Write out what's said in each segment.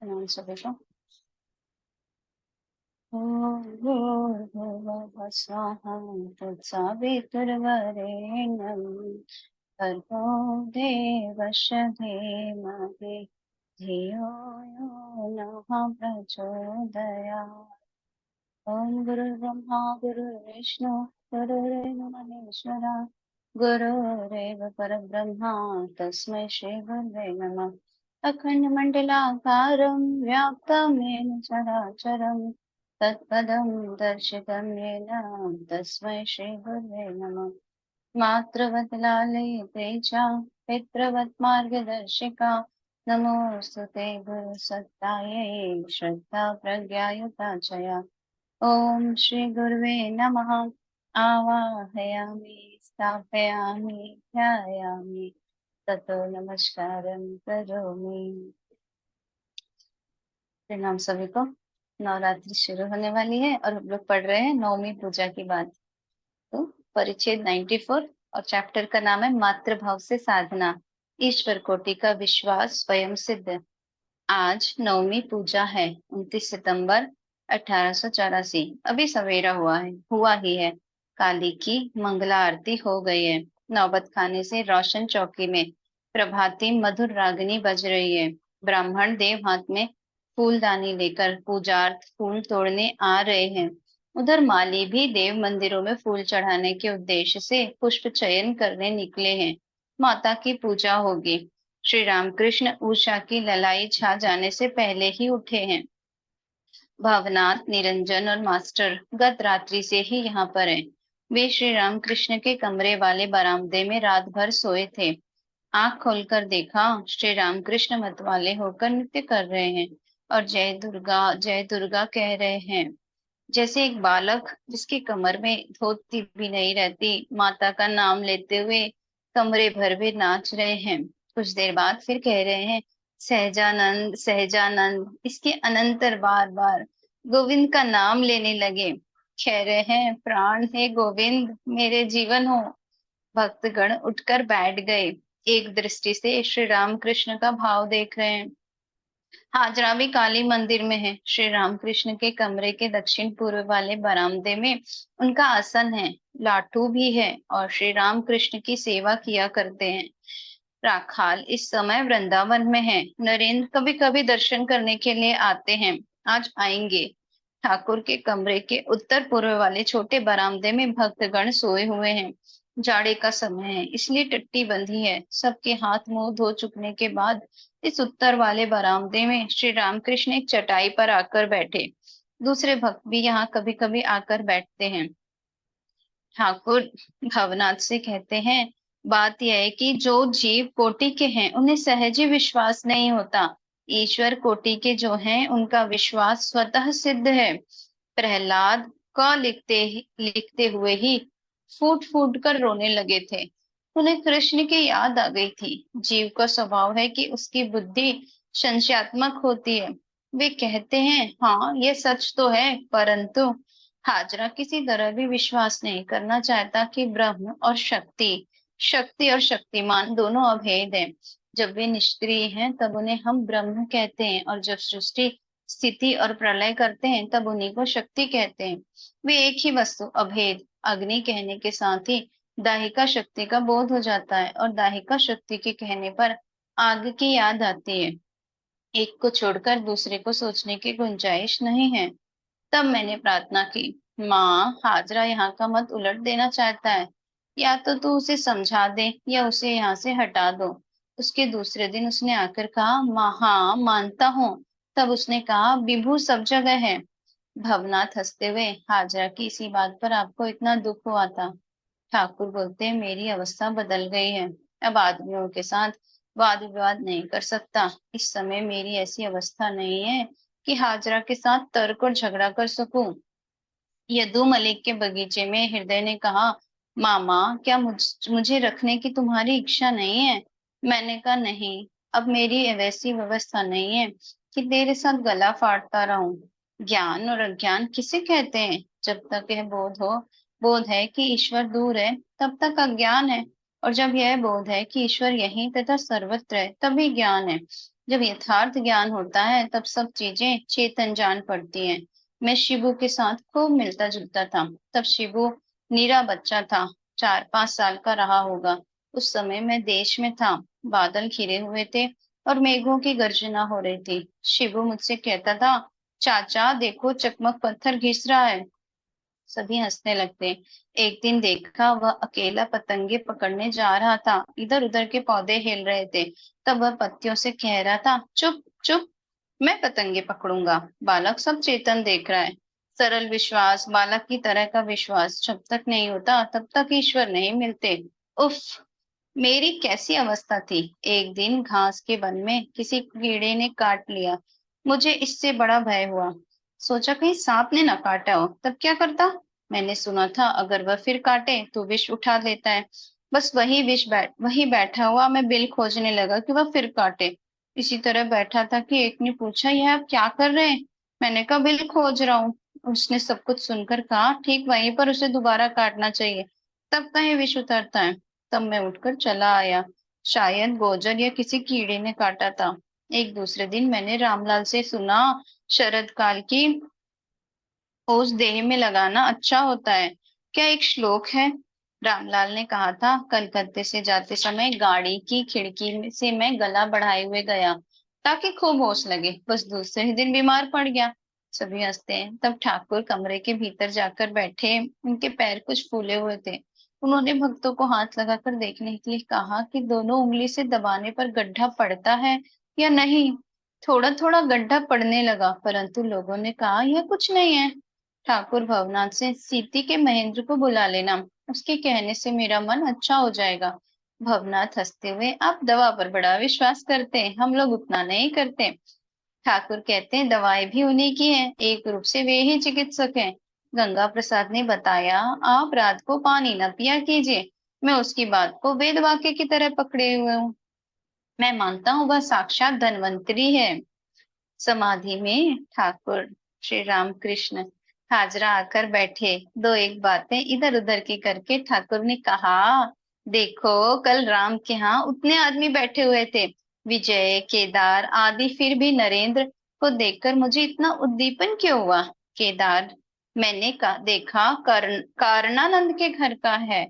प्रणाम सभी को। भूर्भुवः स्वः तत्सवितुर्वरेण्यं भर्गो देवस्य धीमहि धियो यो नः प्रचोदयात्। ॐ गुरुर्ब्रह्मा गुरुर्विष्णु गुरुर्देवो महेश्वरः गुरुरेव परब्रह्मा तस्मै श्रीगुरुवे नमः। अखण्डमण्डलाकारं व्याप्तं येन चराचरं तत्पदं दर्शितं येन तस्मै श्रीगुरुवे नमः। मातृवत् लालयते च पितृवत् मार्गदर्शिका नमोऽस्तु ते गुरुसत्तायै श्रद्धा प्रज्ञायुता च या। ॐ श्री गुरुवे नमः। आवाहयामि स्थापयामि ध्यायामि ततो नमस्कारं करोमि। प्रणाम सभी को। नवरात्रि शुरू होने वाली है और हम लोग पढ़ रहे हैं नवमी पूजा की बात। तो परिच्छेद 94 और चैप्टर का नाम है मातृभाव से साधना, ईश्वर कोटि का विश्वास स्वयं सिद्ध। आज नवमी पूजा है, 29 सितंबर 1884। अभी सवेरा हुआ ही है। काली की मंगला आरती हो गई है। नौबत खाने से रोशन चौकी में प्रभाती मधुर रागनी बज रही है। ब्राह्मण देव हाथ में फूलदानी लेकर पूजार्थ फूल तोड़ने आ रहे हैं। उधर माली भी देव मंदिरों में फूल चढ़ाने के उद्देश्य से पुष्प चयन करने निकले हैं। माता की पूजा होगी। श्री रामकृष्ण उषा की ललाई छा जाने से पहले ही उठे हैं। भावनाथ, निरंजन और मास्टर गत रात्रि से ही यहाँ पर हैं। वे श्री रामकृष्ण के कमरे वाले बरामदे में रात भर सोए थे। आंख खोलकर देखा, श्री रामकृष्ण मतवाले होकर नृत्य कर रहे हैं और जय दुर्गा कह रहे हैं। जैसे एक बालक जिसकी कमर में धोती भी नहीं रहती, माता का नाम लेते हुए कमरे भर में नाच रहे हैं। कुछ देर बाद फिर कह रहे हैं, सहजानंद सहजानंद। इसके अनंतर बार बार गोविंद का नाम लेने लगे। कह रहे हैं, प्राण है गोविंद, मेरे जीवन हो। भक्तगण उठकर बैठ गए। एक दृष्टि से श्री रामकृष्ण का भाव देख रहे हैं। हाजरा भी काली मंदिर में है। श्री रामकृष्ण के कमरे के दक्षिण पूर्व वाले बरामदे में उनका आसन है। लाठू भी है और श्री रामकृष्ण की सेवा किया करते हैं। राखाल इस समय वृंदावन में है। नरेंद्र कभी कभी दर्शन करने के लिए आते हैं, आज आएंगे। ठाकुर के कमरे के उत्तर पूर्व वाले छोटे बरामदे में भक्तगण सोए हुए हैं। जाड़े का समय है, इसलिए टट्टी बंधी है। सबके हाथ मुंह धो चुकने के बाद इस उत्तर वाले बरामदे में श्री रामकृष्ण एक चटाई पर आकर बैठे। दूसरे भक्त भी यहाँ कभी कभी आकर बैठते हैं। ठाकुर भवनाथ से कहते हैं, बात यह है कि जो जीव कोटि के हैं उन्हें सहज ही विश्वास नहीं होता। ईश्वर कोटि के जो हैं उनका विश्वास स्वतः सिद्ध है। प्रहलाद का लिखते हुए ही फूट फूट कर रोने लगे थे। उन्हें कृष्ण की याद आ गई थी। जीव का स्वभाव है कि उसकी बुद्धि संशयात्मक होती है। वे कहते हैं, हाँ ये सच तो है, परंतु हाजरा किसी तरह भी विश्वास नहीं करना चाहता कि ब्रह्म और शक्ति और शक्तिमान दोनों अभेद हैं। जब वे निष्क्रिय हैं तब उन्हें हम ब्रह्म कहते हैं, और जब सृष्टि स्थिति और प्रलय करते हैं तब उन्हीं को शक्ति कहते हैं। वे एक ही वस्तु अभेद। अग्नि कहने के साथ ही दाहिका शक्ति का बोध हो जाता है, और दाहिका शक्ति के कहने पर आग की याद आती है। एक को छोड़कर दूसरे को सोचने की गुंजाइश नहीं है। तब मैंने प्रार्थना की, माँ हाजरा यहाँ का मत उलट देना चाहता है, या तो तू उसे समझा दे या उसे यहाँ से हटा दो। उसके दूसरे दिन उसने आकर कहा, माँ हाँ मानता हूँ। तब उसने कहा, विभू सब जगह है। भवनाथ हंसते हुए, हाजरा की इसी बात पर आपको इतना दुख हुआ था। ठाकुर बोलते हैं, मेरी अवस्था बदल गई है। अब आदमियों के साथ वाद विवाद नहीं कर सकता। इस समय मेरी ऐसी अवस्था नहीं है कि हाजरा के साथ तर्क और झगड़ा कर सकूं। यदु मलिक के बगीचे में हृदय ने कहा, मामा क्या मुझे रखने की तुम्हारी इच्छा नहीं है? मैंने कहा, नहीं, अब मेरी वैसी व्यवस्था नहीं है कि तेरे साथ गला फाड़ता रहूं। ज्ञान और अज्ञान किसे कहते हैं? जब तक यह बोध है कि ईश्वर दूर है, तब तक अज्ञान है, और जब यह बोध है कि ईश्वर यहीं तथा सर्वत्र है, तभी ज्ञान है। जब यथार्थ ज्ञान होता है तब सब चीजें चेतन जान पड़ती हैं। मैं शिबू के साथ खूब मिलता जुलता था। तब शिबू नीरा बच्चा था, 4-5 साल का रहा होगा। उस समय मैं देश में था, बादल घिरे हुए थे और मेघों की गर्जना हो रही थी। शिबू मुझसे कहता था, चाचा देखो चकमक पत्थर घिस रहा है। सभी हंसने लगते। एक दिन देखा, वह अकेला पतंगे पकड़ने जा रहा था। इधर उधर के पौधे हिल रहे थे। तब वह पत्तियों से कह रहा था, चुप चुप, मैं पतंगे पकड़ूंगा। बालक सब चेतन देख रहा है। सरल विश्वास, बालक की तरह का विश्वास जब तक नहीं होता तब तक ईश्वर नहीं मिलते। उफ, मेरी कैसी अवस्था थी। एक दिन घास के वन में किसी कीड़े ने काट लिया। मुझे इससे बड़ा भय हुआ। सोचा कहीं सांप ने न काटा हो, तब क्या करता। मैंने सुना था अगर वह फिर काटे तो विष उठा लेता है। बस वही बैठा हुआ मैं बिल खोजने लगा कि वह फिर काटे। इसी तरह बैठा था कि एक ने पूछा, यह आप क्या कर रहे हैं। मैंने कहा, बिल खोज रहा हूँ। उसने सब कुछ सुनकर कहा, ठीक वहीं पर उसे दोबारा काटना चाहिए, तब कहीं विष उतरता है। तब मैं उठकर चला आया। शायद गोजर या किसी कीड़े ने काटा था। एक दूसरे दिन मैंने रामलाल से सुना, शरद काल की ओस देह में लगाना अच्छा होता है। क्या एक श्लोक है। रामलाल ने कहा था, कलकत्ते से जाते समय गाड़ी की खिड़की से मैं गला बढ़ाए हुए गया ताकि खूब होश लगे। बस दूसरे ही दिन बीमार पड़ गया। सभी हंसते हैं। तब ठाकुर कमरे के भीतर जाकर बैठे। उनके पैर कुछ फूले हुए थे। उन्होंने भक्तों को हाथ लगाकर देखने के लिए कहा कि दोनों उंगली से दबाने पर गड्ढा पड़ता है या नहीं। थोड़ा थोड़ा गड्ढा पड़ने लगा, परंतु लोगों ने कहा यह कुछ नहीं है। ठाकुर भवनाथ से सीती के महेंद्र को बुला लेना, उसके कहने से मेरा मन अच्छा हो जाएगा। भवनाथ हंसते हुए, आप दवा पर बड़ा विश्वास करते हैं, हम लोग उतना नहीं करते। ठाकुर कहते हैं, दवाएं भी उन्हीं की हैं, एक रूप से वे ही चिकित्सक हैं। गंगा प्रसाद ने बताया, आप रात को पानी न पिया कीजिए। मैं उसकी बात को वेद वाक्य की तरह पकड़े हुए हूँ। मैं मानता हूँ वह साक्षात धन्वंतरी है। समाधि में ठाकुर श्री रामकृष्ण हाजरा आकर बैठे। दो एक बातें इधर उधर की करके ठाकुर ने कहा, देखो कल राम के यहाँ उतने आदमी बैठे हुए थे, विजय, केदार आदि, फिर भी नरेंद्र को देखकर मुझे इतना उद्दीपन क्यों हुआ। केदार मैंने देखा कारणानंद के घर का है।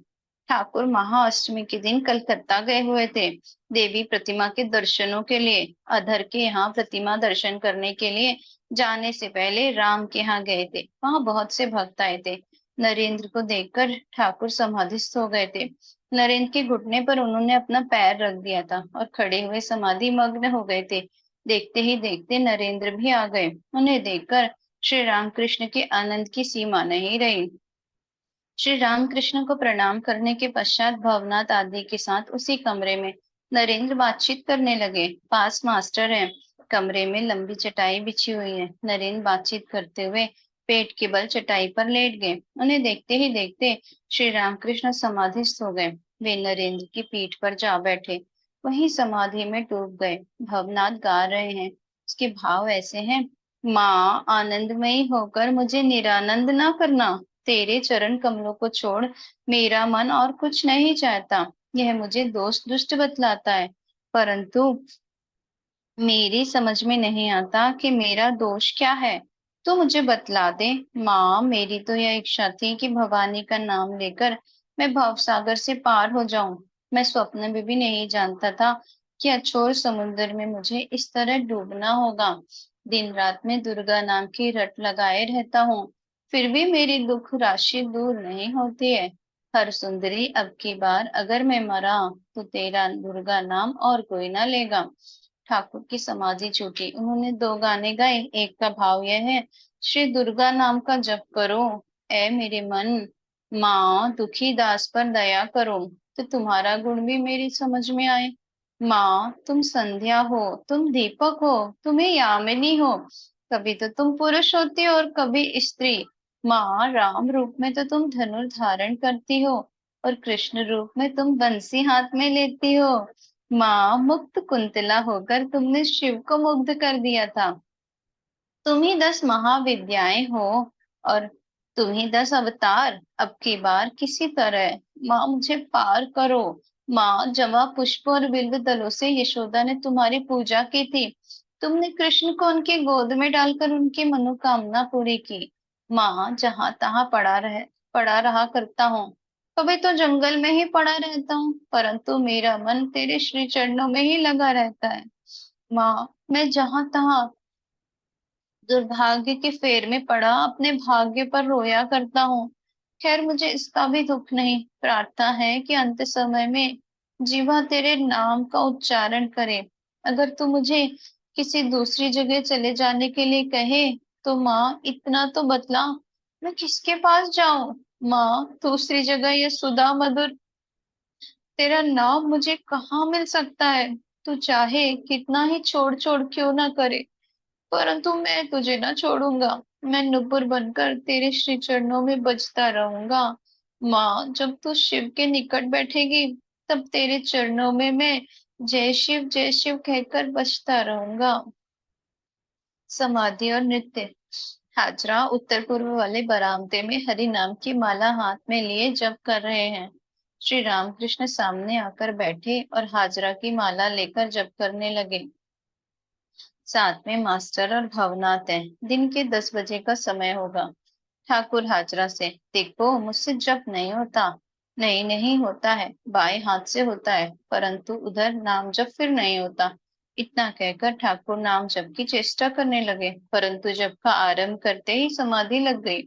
ठाकुर महाअष्टमी के दिन कलकत्ता गए हुए थे, देवी प्रतिमा के दर्शनों के लिए। अधर के यहाँ प्रतिमा दर्शन करने के लिए जाने से पहले राम के यहाँ गए थे। वहां बहुत से भक्त आए थे। नरेंद्र को देखकर ठाकुर समाधिस्थ हो गए थे। नरेंद्र के घुटने पर उन्होंने अपना पैर रख दिया था और खड़े हुए समाधि मग्न हो गए थे। देखते ही देखते नरेंद्र भी आ गए। उन्हें देखकर श्री रामकृष्ण के आनंद की सीमा नहीं रही। श्री रामकृष्ण को प्रणाम करने के पश्चात भवनाथ आदि के साथ उसी कमरे में नरेंद्र बातचीत करने लगे। पास मास्टर है। कमरे में लंबी चटाई बिछी हुई है। नरेंद्र बातचीत करते हुए पेट के बल चटाई पर लेट गए। उन्हें देखते ही देखते श्री रामकृष्ण समाधिस्थ हो गए। वे नरेंद्र की पीठ पर जा बैठे, वहीं समाधि में डूब गए। भवनाथ गा रहे हैं। उसके भाव ऐसे हैं, माँ आनंदमयी होकर मुझे निरानंद ना करना। तेरे चरण कमलों को छोड़ मेरा मन और कुछ नहीं चाहता। यह मुझे दोस्त दुष्ट बतलाता है, परंतु मेरी समझ में नहीं आता कि मेरा दोष क्या है। तो मुझे बतला दे। माँ, मेरी तो यह इच्छा थी कि भवानी का नाम लेकर मैं भवसागर से पार हो जाऊं। मैं स्वप्न में भी नहीं जानता था कि अछोर समुद्र में मुझे इस तरह डूबना होगा। दिन रात में दुर्गा नाम की रट लगाए रहता हूँ, फिर भी मेरी दुख राशि दूर नहीं होती है। हर सुंदरी, अब की बार अगर मैं मरा तो तेरा दुर्गा नाम और कोई ना लेगा। ठाकुर की समाधि छूटी। उन्होंने दो गाने गाए। एक का भाव यह है, श्री दुर्गा नाम का जप करो, ए मेरे मन, माँ दुखी दास पर दया करो, तो तुम्हारा गुण भी मेरी समझ में आए। माँ तुम संध्या हो, तुम दीपक हो, तुम्हें यामिनी हो। कभी तो तुम पुरुष होती हो और कभी स्त्री। माँ, राम रूप में तो तुम धनुर धारण करती हो और कृष्ण रूप में तुम बंसी हाथ में लेती हो। माँ, मुक्त कुंतला होकर तुमने शिव को मुग्ध कर दिया था। तुम ही 10 महाविद्याएं हो और तुम ही 10 अवतार। अब की बार किसी तरह माँ मुझे पार करो। माँ, जवा पुष्प और बिल्व दलों से यशोदा ने तुम्हारी पूजा की थी। तुमने कृष्ण को उनकी गोद में डालकर उनकी मनोकामना पूरी की। माँ, जहाँ तहाँ पड़ा रहा करता हूँ। कभी तो जंगल में ही पड़ा रहता हूँ, परंतु मेरा मन तेरे श्री चरणों में ही लगा रहता है। माँ, मैं जहाँ तहाँ दुर्भाग्य के फेर में पड़ा अपने भाग्य पर रोया करता हूँ। खैर, मुझे इसका भी दुख नहीं। प्रार्थना है कि अंत समय में जीवा तेरे नाम का उच्चारण करे। अगर तू मुझे किसी दूसरी जगह चले जाने के लिए कहे तो माँ, इतना तो बतला, मैं किसके पास जाऊं? माँ, दूसरी जगह ये सुधा मधुर तेरा नाम मुझे कहाँ मिल सकता है? तू चाहे कितना ही छोड़ छोड़ क्यों ना करे, परंतु मैं तुझे ना छोड़ूंगा। मैं नुपुर बनकर तेरे श्री चरणों में बजता रहूंगा। माँ, जब तू शिव के निकट बैठेगी, तब तेरे चरणों में मैं जय शिव कहकर बजता रहूंगा। समाधि और नृत्य। हाजरा उत्तर पूर्व वाले बरामदे में हरि नाम की माला हाथ में लिए जप कर रहे हैं। श्री रामकृष्ण सामने आकर बैठे और हाजरा की माला लेकर जप करने लगे। साथ में मास्टर और भवनाथ है। दिन के 10 बजे का समय होगा। ठाकुर हाजरा से, देखो, मुझसे जप नहीं होता। नहीं, नहीं होता है, बाएं हाथ से होता है, परंतु उधर नाम जप फिर नहीं होता। इतना कहकर ठाकुर नाम जप की चेष्टा करने लगे, परंतु जप का आरंभ करते ही समाधि लग गई।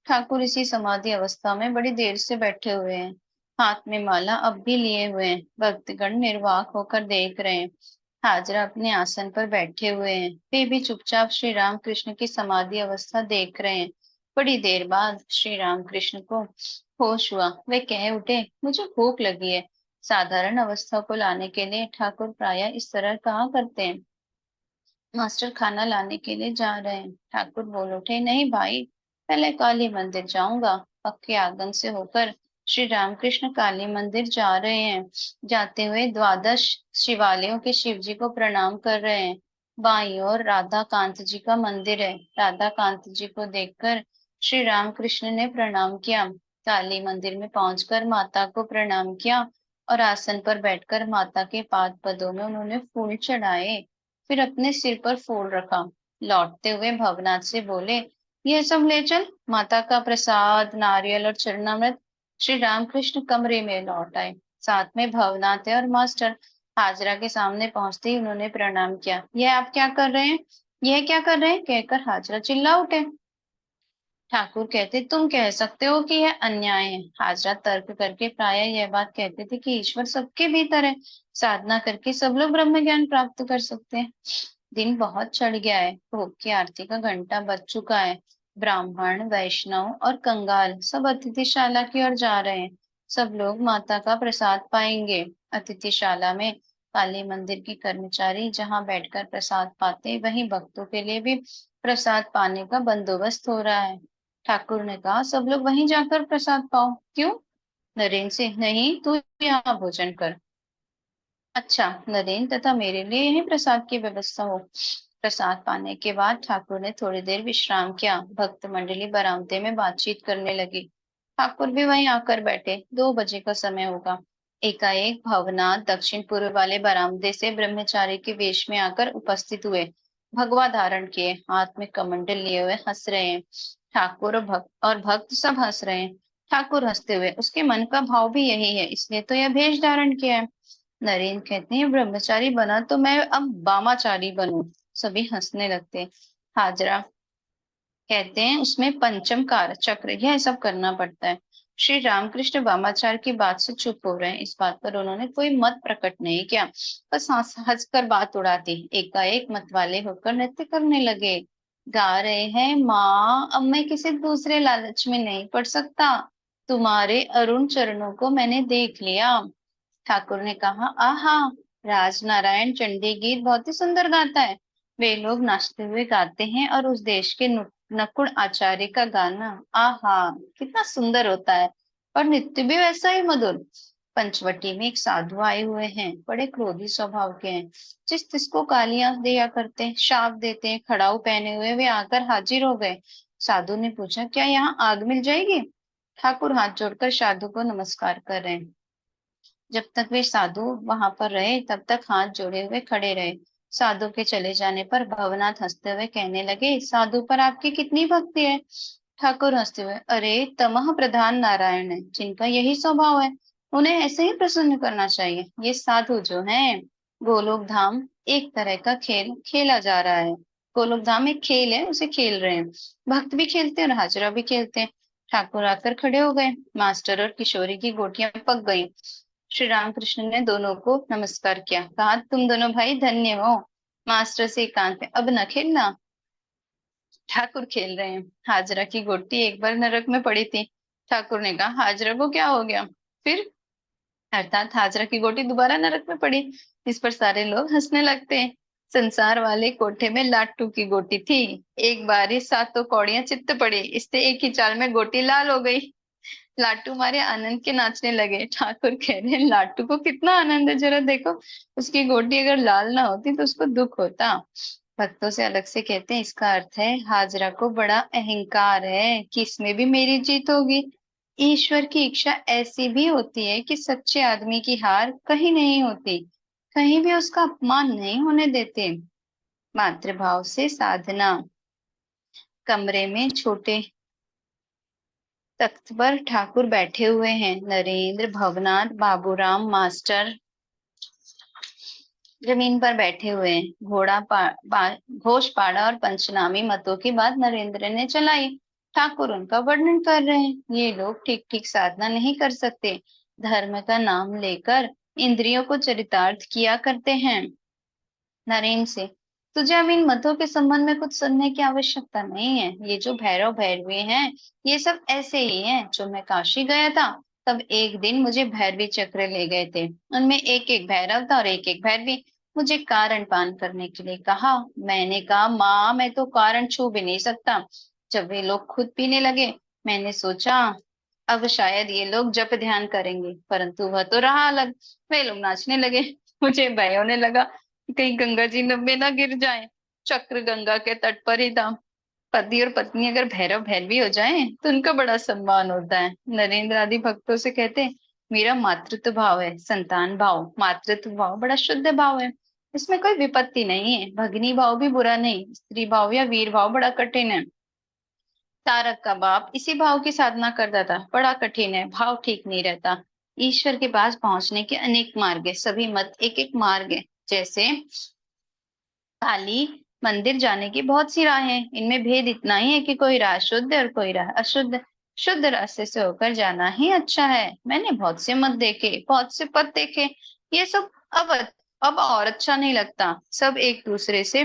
ठाकुर इसी समाधि अवस्था में बड़ी देर से बैठे हुए हैं। हाथ में माला अब भी लिए हुए हैं। भक्तगण निर्वाक होकर देख रहे हैं। हाजरा अपने आसन पर बैठे हुए हैं। वे भी चुपचाप श्री राम कृष्ण की समाधि अवस्था देख रहे हैं। बड़ी देर बाद श्री राम कृष्ण को होश हुआ। वे कह उठे, मुझे भूख लगी है। साधारण अवस्था को लाने के लिए ठाकुर प्रायः इस तरह कहा करते हैं, मास्टर खाना लाने के लिए जा रहे हैं। ठाकुर बोल उठे, नहीं भाई, पहले काली मंदिर जाऊंगा। पक्के आंगन से होकर श्री रामकृष्ण काली मंदिर जा रहे हैं। जाते हुए द्वादश शिवालयों के शिव जी को प्रणाम कर रहे हैं। बाईं ओर राधा कांत जी का मंदिर है। राधा कांत जी को देखकर श्री रामकृष्ण ने प्रणाम किया। काली मंदिर में पहुंचकर माता को प्रणाम किया और आसन पर बैठकर माता के पाद पदों में उन्होंने फूल चढ़ाए। फिर अपने सिर पर फूल रखा। लौटते हुए भवनाथ से बोले, यह सब ले चल। माता का प्रसाद, नारियल और चरणामृत। श्री रामकृष्ण कमरे में लौट आए। साथ में भवनाथ और मास्टर। हाजरा के सामने पहुंचते ही उन्होंने प्रणाम किया। यह आप क्या कर रहे हैं? यह क्या कर रहे हैं कहकर हाजरा चिल्ला उठे। ठाकुर कहते, तुम कह सकते हो कि यह अन्याय है। हाजरा तर्क करके प्राय यह बात कहते थे कि ईश्वर सबके भीतर है। साधना करके सब लोग ब्रह्म ज्ञान प्राप्त कर सकते हैं। दिन बहुत चढ़ गया है। भोग की आरती का घंटा बज चुका है। ब्राह्मण, वैष्णव और कंगाल सब अतिथिशाला की ओर जा रहे हैं। सब लोग माता का प्रसाद पाएंगे। अतिथिशाला में काली मंदिर के कर्मचारी जहाँ बैठकर प्रसाद पाते, वहीं भक्तों के लिए भी प्रसाद पाने का बंदोबस्त हो रहा है। ठाकुर ने कहा, सब लोग वहीं जाकर प्रसाद पाओ। क्यों? नरेंद्र से, नहीं, तू यहाँ भोजन कर। अच्छा, नरेंद्र तथा मेरे लिए यही प्रसाद की व्यवस्था हो। प्रसाद पाने के बाद ठाकुर ने थोड़ी देर विश्राम किया। भक्त मंडली बरामदे में बातचीत करने लगी। ठाकुर भी वहीं आकर बैठे। 2 बजे का समय होगा। एकाएक भवनाथ दक्षिण पूर्व वाले बरामदे से ब्रह्मचारी के वेश में आकर उपस्थित हुए। भगवा धारण किए, हाथ में कमंडल लिए हुए हंस रहे हैं। ठाकुर और भक्त सब हंस रहे हैं। ठाकुर हंसते हुए, उसके मन का भाव भी यही है, इसलिए तो यह भेष धारण किया है। नरेन कहते हैं, ब्रह्मचारी बना तो मैं अब वामाचारी बनूं। सभी हंसने लगते हैं। हाजरा कहते हैं, उसमें पंचम कार चक्र यह सब करना पड़ता है। श्री रामकृष्ण वामाचार की बात से चुप हो रहे हैं। इस बात पर उन्होंने कोई मत प्रकट नहीं किया, बस हंसकर बात उड़ाती। एकाएक मतवाले होकर नृत्य करने लगे। गा रहे हैं, माँ, अब मैं किसी दूसरे लालच में नहीं पड़ सकता। तुम्हारे अरुण चरणों को मैंने देख लिया। ठाकुर ने कहा, आहा, राजनारायण चंडी गीत बहुत ही सुंदर गाता है। वे लोग नाचते हुए गाते हैं और उस देश के नकुड़ आचार्य का गाना, आहा, कितना सुंदर होता है। और नृत्य भी वैसा ही मधुर। पंचवटी में एक साधु आए हुए हैं। बड़े क्रोधी स्वभाव के हैं। जिस तिसको गालियां दिया करते हैं, शाप देते हैं। खड़ाऊ पहने हुए वे आकर हाजिर हो गए। साधु ने पूछा, क्या यहाँ आग मिल जाएगी? ठाकुर हाथ जोड़कर साधु को नमस्कार कर रहे हैं। जब तक वे साधु वहां पर रहे तब तक हाथ जोड़े हुए खड़े रहे। साधु के चले जाने पर भवनाथ हंसते हुए कहने लगे, साधु पर आपकी कितनी भक्ति है। ठाकुर हंसते हुए, अरे तमह प्रधान नारायण है, जिनका यही स्वभाव है, उन्हें ऐसे ही प्रसन्न करना चाहिए। ये साधु जो हैं, गोलोक धाम एक तरह का खेल खेला जा रहा है। गोलोक धाम एक खेल है, उसे खेल रहे हैं। भक्त भी खेलते हैं और हाजरा भी खेलते हैं। ठाकुर आकर खड़े हो गए। मास्टर और किशोरी की गोटियां पक गईं। श्री रामकृष्ण ने दोनों को नमस्कार किया, कहा, तुम दोनों भाई धन्य हो। मास्टर से एकांत में, अब न खेलना। ठाकुर खेल रहे हैं। हाजरा की गोटी एक बार नरक में पड़ी थी। ठाकुर ने कहा, हाजरा को क्या हो गया? फिर? अर्थात हाजरा की गोटी दोबारा नरक में पड़ी। इस पर सारे लोग हंसने लगते हैं। संसार वाले कोठे में लाटू की गोटी थी। एक बारी सातों कौड़ियां चित्त पड़ी, इससे एक ही चाल में गोटी लाल हो गई। लाटू मारे आनंद के नाचने लगे। ठाकुर कह रहे हैं, लाटू को कितना आनंद है, जरा देखो। उसकी गोटी अगर लाल ना होती तो उसको दुख होता। भक्तों से अलग से कहते हैं, इसका अर्थ है हाजरा को बड़ा अहंकार है कि इसमें भी मेरी जीत होगी। ईश्वर की इच्छा ऐसी भी होती है कि सच्चे आदमी की हार कहीं नहीं होती, कहीं भी उसका अपमान नहीं होने देते। मातृभाव से साधना। कमरे में छोटे तख्त पर ठाकुर बैठे हुए हैं। नरेंद्र, भवनाथ, बाबूराम, मास्टर जमीन पर बैठे हुए हैं। घोष पाड़ा और पंचनामी मतों की बात नरेंद्र ने चलाई। ठाकुर उनका वर्णन कर रहे हैं। ये लोग ठीक ठीक साधना नहीं कर सकते, धर्म का नाम लेकर इंद्रियों को चरितार्थ किया करते हैं। नरेंद्र से, तुझे अब इन मतों के संबंध में कुछ सुनने की आवश्यकता नहीं है। ये जो भैरव भैरवी हैं, ये सब ऐसे ही हैं। जो मैं काशी गया था, तब एक दिन मुझे भैरवी चक्र ले गए थे। उनमें एक एक भैरव था और एक एक भैरवी। मुझे कारण पान करने के लिए कहा। मैंने कहा, माँ मैं तो कारण छू भी नहीं सकता। जब वे लोग खुद पीने लगे, मैंने सोचा अब शायद ये लोग जप ध्यान करेंगे, परंतु वह तो रहा अलग। वे लोग नाचने लगे। मुझे भय होने लगा कहीं गंगा जी में ना गिर जाएं। चक्र गंगा के तट पर ही था। पति और पत्नी अगर भैरव भैरवी हो जाएं तो उनका बड़ा सम्मान होता है। नरेंद्र आदि भक्तों से कहते हैं, मेरा मातृत्व भाव है, संतान भाव, मातृत्व भाव बड़ा शुद्ध भाव है। इसमें कोई विपत्ति नहीं है। भगनी भाव भी बुरा नहीं, स्त्री भाव या वीर भाव बड़ा कठिन है। तारक का बाप इसी भाव की साधना करता था, बड़ा कठिन है, भाव ठीक नहीं रहता। ईश्वर के पास पहुंचने के अनेक मार्ग है, सभी मत एक एक मार्ग है। जैसे काली मंदिर जाने की बहुत सी राहें हैं, इनमें भेद इतना ही है कि कोई राह शुद्ध और कोई राह अशुद्ध। शुद्ध रास्ते से होकर जाना ही अच्छा है। मैंने बहुत से मत देखे, बहुत से पद देखे, ये सब अब और अच्छा नहीं लगता। सब एक दूसरे से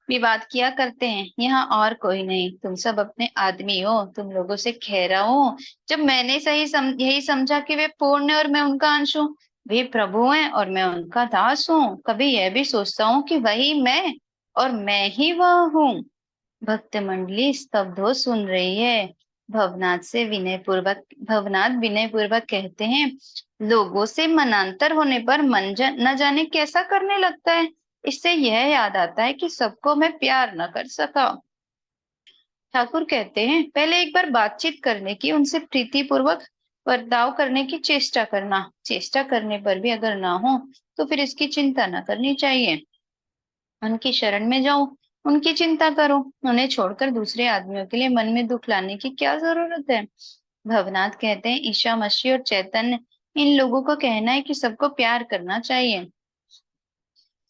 विवाद किया करते हैं। यहाँ और कोई नहीं, तुम सब अपने आदमी हो, तुम लोगों से कह रहा हूँ। जब मैंने यही समझा कि वे पूर्ण है और मैं उनका अंश हूँ, वे प्रभु हैं और मैं उनका दास हूँ, कभी यह भी सोचता हूँ कि वही मैं और मैं ही वह हूँ। भक्त मंडली स्तब्ध हो सुन रही है। भवनाथ विनय पूर्वक कहते हैं, लोगों से मनांतर होने पर न जाने कैसा करने लगता है। इससे यह याद आता है कि सबको मैं प्यार न कर सका। ठाकुर कहते हैं, पहले एक बार बातचीत करने की, उनसे प्रीति पूर्वक बर्ताव करने की चेष्टा करना। चेष्टा करने पर भी अगर ना हो तो फिर इसकी चिंता न करनी चाहिए। उनकी शरण में जाओ, उनकी चिंता करो। उन्हें छोड़कर दूसरे आदमियों के लिए मन में दुख लाने की क्या जरूरत है। भवनाथ कहते हैं, ईशा मसीह और चैतन्य, इन लोगों को कहना है कि सबको प्यार करना चाहिए।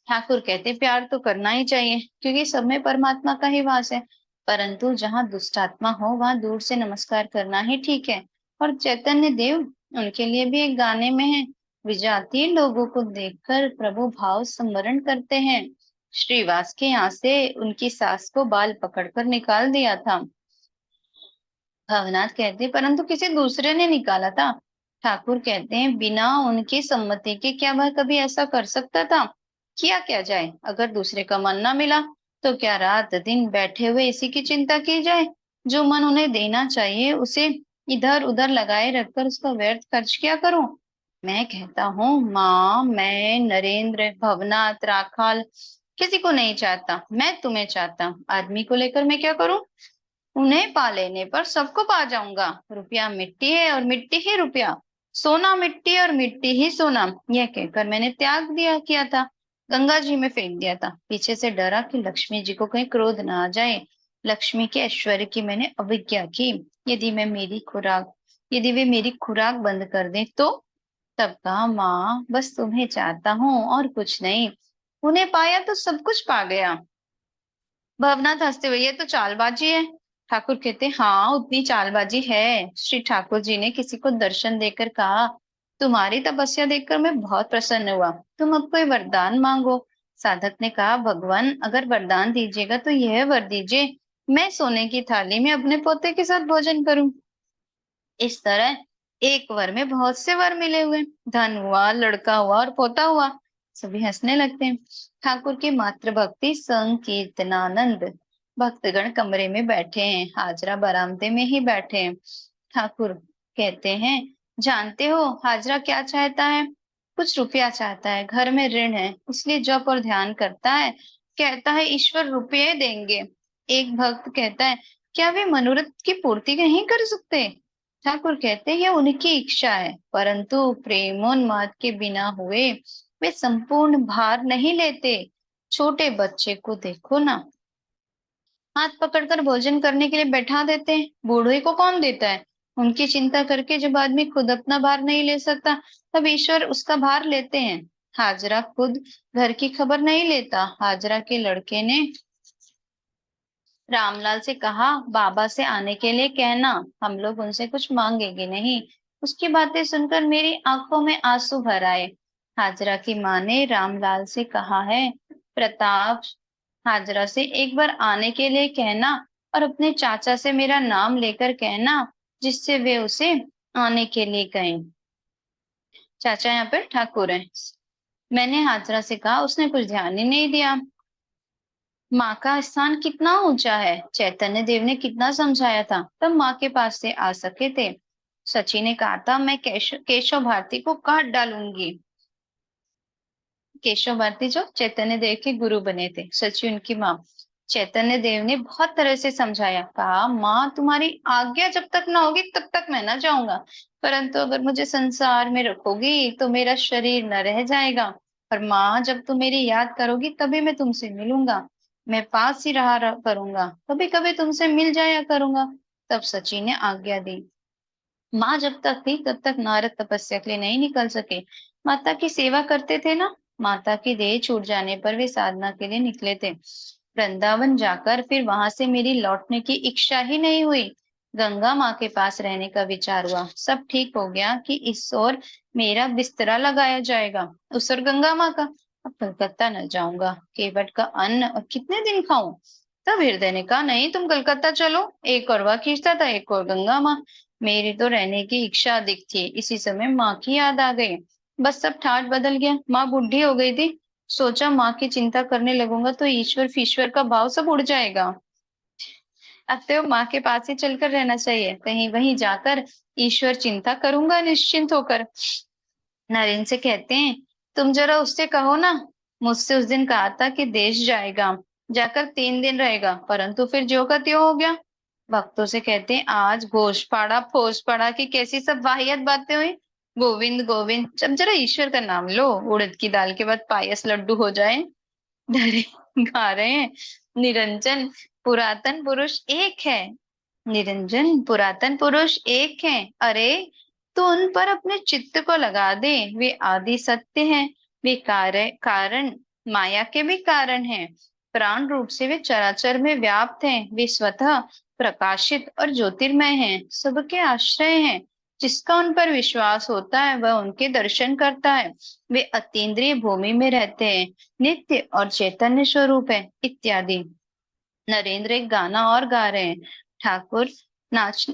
ठाकुर कहते, प्यार तो करना ही चाहिए क्योंकि सब में परमात्मा का ही वास है, परंतु जहाँ दुष्ट आत्मा हो वहां दूर से नमस्कार करना ही ठीक है। और चैतन्य देव, उनके लिए भी एक गाने में है, विजातीय लोगों को देखकर प्रभु भाव स्मरण करते हैं। श्रीवास के यहाँ से उनकी सास को बाल पकड़कर निकाल दिया था। भवनाथ कहते, परंतु किसी दूसरे ने निकाला था। ठाकुर कहते हैं, बिना उनकी सम्मति के क्या वह कभी ऐसा कर सकता था? किया क्या जाए, अगर दूसरे का मन ना मिला तो क्या रात दिन बैठे हुए इसी की चिंता की जाए? जो मन उन्हें देना चाहिए उसे इधर उधर लगाए रखकर उसका व्यर्थ खर्च क्या करूं? मैं कहता हूँ, माँ, मैं, नरेंद्र, भवनाथ, राखाल किसी को नहीं चाहता, मैं तुम्हें चाहता हूँ। आदमी को लेकर मैं क्या करूं? उन्हें पा लेने पर सबको पा जाऊंगा। रुपया मिट्टी है और मिट्टी ही रुपया। सोना मिट्टी और मिट्टी ही सोना, यह कहकर मैंने त्याग दिया किया था, गंगा जी में फेंक दिया था। पीछे से डरा कि लक्ष्मी जी को कहीं क्रोध ना आ जाए। लक्ष्मी के ऐश्वर्य की मैंने अवज्ञा की। यदि वे मेरी खुराक बंद कर दें तो? तब कहा, माँ बस तुम्हें चाहता हूँ और कुछ नहीं। उन्हें पाया तो सब कुछ पा गया। भवनाथ हंसते हुए, ये तो चालबाजी है। ठाकुर कहते, हाँ उतनी चालबाजी है। श्री ठाकुर जी ने किसी को दर्शन देकर कहा, तुम्हारी तपस्या देखकर मैं बहुत प्रसन्न हुआ, तुम अब कोई वरदान मांगो। साधक ने कहा, भगवान अगर वरदान दीजिएगा तो यह वर दीजिए, मैं सोने की थाली में अपने पोते के साथ भोजन करूं। इस तरह एक वर में बहुत से वर मिले हुए, धन हुआ, लड़का हुआ और पोता हुआ। सभी हंसने लगते हैं। ठाकुर की मातृ भक्ति संकीर्तनानंद। भक्तगण कमरे में बैठे हैं, हाजरा बरामदे में ही बैठे हैं। ठाकुर कहते हैं, जानते हो हाजरा क्या चाहता है? कुछ रुपया चाहता है, घर में ऋण है, इसलिए जप और ध्यान करता है। कहता है ईश्वर रुपये देंगे। एक भक्त कहता है, क्या वे मनोरथ की पूर्ति नहीं कर सकते? ठाकुर कहते हैं, यह उनकी इच्छा है, परंतु प्रेमोन्माद के बिना हुए वे संपूर्ण भार नहीं लेते। छोटे बच्चे को देखो ना, हाथ पकड़कर भोजन करने के लिए बैठा देते हैं, बूढ़े को कौन देता है? उनकी चिंता करके जब आदमी खुद अपना भार नहीं ले सकता, तब ईश्वर उसका भार लेते हैं। हाजरा खुद घर की खबर नहीं लेता। हाजरा के लड़के ने रामलाल से कहा, बाबा से आने के लिए कहना, हम लोग उनसे कुछ मांगेंगे नहीं। उसकी बातें सुनकर मेरी आंखों में आंसू भर आए। हाजरा की माँ ने रामलाल से कहा है, प्रताप, हाजरा से एक बार आने के लिए कहना और अपने चाचा से मेरा नाम लेकर कहना, जिससे वे उसे आने के लिए कहें। चाचा यहाँ पे ठाकुर है। मैंने हाजरा से कहा, उसने कुछ ध्यान ही नहीं दिया। माँ का स्थान कितना ऊंचा है, चैतन्य देव ने कितना समझाया था, तब माँ के पास से आ सके थे। सची ने कहा था, मैं केशव भारती को काट डालूंगी। केशव भारती जो चैतन्य देव के गुरु बने थे, सची उनकी माँ। चैतन्य देव ने बहुत तरह से समझाया, कहा, माँ तुम्हारी आज्ञा जब तक ना होगी तब तक मैं ना जाऊंगा, परंतु अगर मुझे संसार में रखोगी तो मेरा शरीर न रह जाएगा। और माँ जब तुम मेरी याद करोगी तभी मैं तुमसे मिलूंगा, मैं पास ही रहा करूंगा, कभी कभी तुमसे मिल जाया करूंगा। तब सची ने आज्ञा दी। माँ जब तक थी तब तक नारद तपस्या के लिए नहीं निकल सके। माता की सेवा करते थे ना। माता की देह छूट जाने पर वे साधना के लिए निकले थे। वृंदावन जाकर फिर वहां से मेरी लौटने की इच्छा ही नहीं हुई। गंगा माँ के पास रहने का विचार हुआ, सब ठीक हो गया कि इस ओर मेरा बिस्तरा लगाया जाएगा, उस ओर गंगा माँ का। अब कलकत्ता न जाऊंगा, केवट का अन्न और कितने दिन खाऊं? तब हृदय ने कहा, नहीं तुम कलकत्ता चलो। एक और वह खींचता था, एक और गंगा माँ। मेरी तो रहने की इच्छा अधिक थी। इसी समय माँ की याद आ गई। बस सब ठाट बदल गया। माँ बूढ़ी हो गई थी। सोचा माँ की चिंता करने लगूंगा तो ईश्वर फीश्वर का भाव सब उड़ जाएगा। अब तो माँ के पास ही चलकर रहना चाहिए, कहीं वहीं जाकर ईश्वर चिंता करूंगा निश्चिंत होकर। नरेंद्र से कहते हैं, तुम जरा उससे कहो ना, मुझसे उस दिन कहा था कि देश जाएगा, जाकर 3 दिन रहेगा, परंतु फिर ज्यों का त्यों हो गया। भक्तों से कहते हैं, आज घोष पाड़ा फोस पड़ा की कैसी सब वाहियात बातें हुई। गोविंद गोविंद, जब जरा ईश्वर का नाम लो, उड़द की दाल के बाद पायस लड्डू हो जाए। डरे गा रहे हैं, निरंजन पुरातन पुरुष एक है, निरंजन पुरातन पुरुष एक है। अरे तो उन पर अपने चित्त को लगा दे, वे आदि सत्य हैं, वे कारण माया के भी कारण हैं, प्राण रूप से वे चराचर में व्याप्त हैं, वे स्वतः प्रकाशित और ज्योतिर्मय हैं, सबके आश्रय हैं। जिसका उन पर विश्वास होता है वह उनके दर्शन करता है। वे अतीन्द्रिय भूमि में रहते हैं, नित्य और चैतन्य स्वरूप है, इत्यादि। नरेंद्र एक गाना और गा रहे हैं। ठाकुर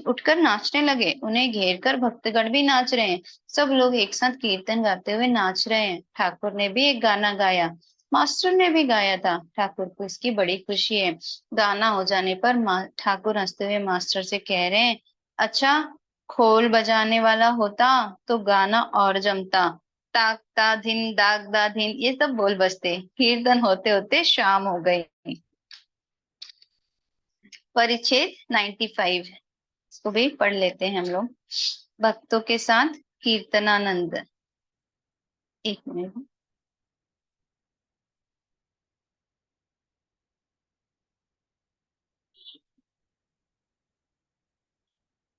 उठकर नाचने लगे, उन्हें घेर कर भक्तगण भी नाच रहे हैं। सब लोग एक साथ कीर्तन गाते हुए नाच रहे हैं। ठाकुर ने भी एक गाना गाया, मास्टर ने भी गाया था। ठाकुर को इसकी बड़ी खुशी है। गाना हो जाने पर ठाकुर हंसते हुए मास्टर से कह रहे हैं, अच्छा खोल बजाने वाला होता तो गाना और जमता। ताक ता धिन दाग दा धिन, ये सब बोल बजते। कीर्तन होते होते शाम हो गई। परिच्छेद 95, इसको भी पढ़ लेते हैं हम लोग। भक्तों के साथ कीर्तनानंद। एक मिनट।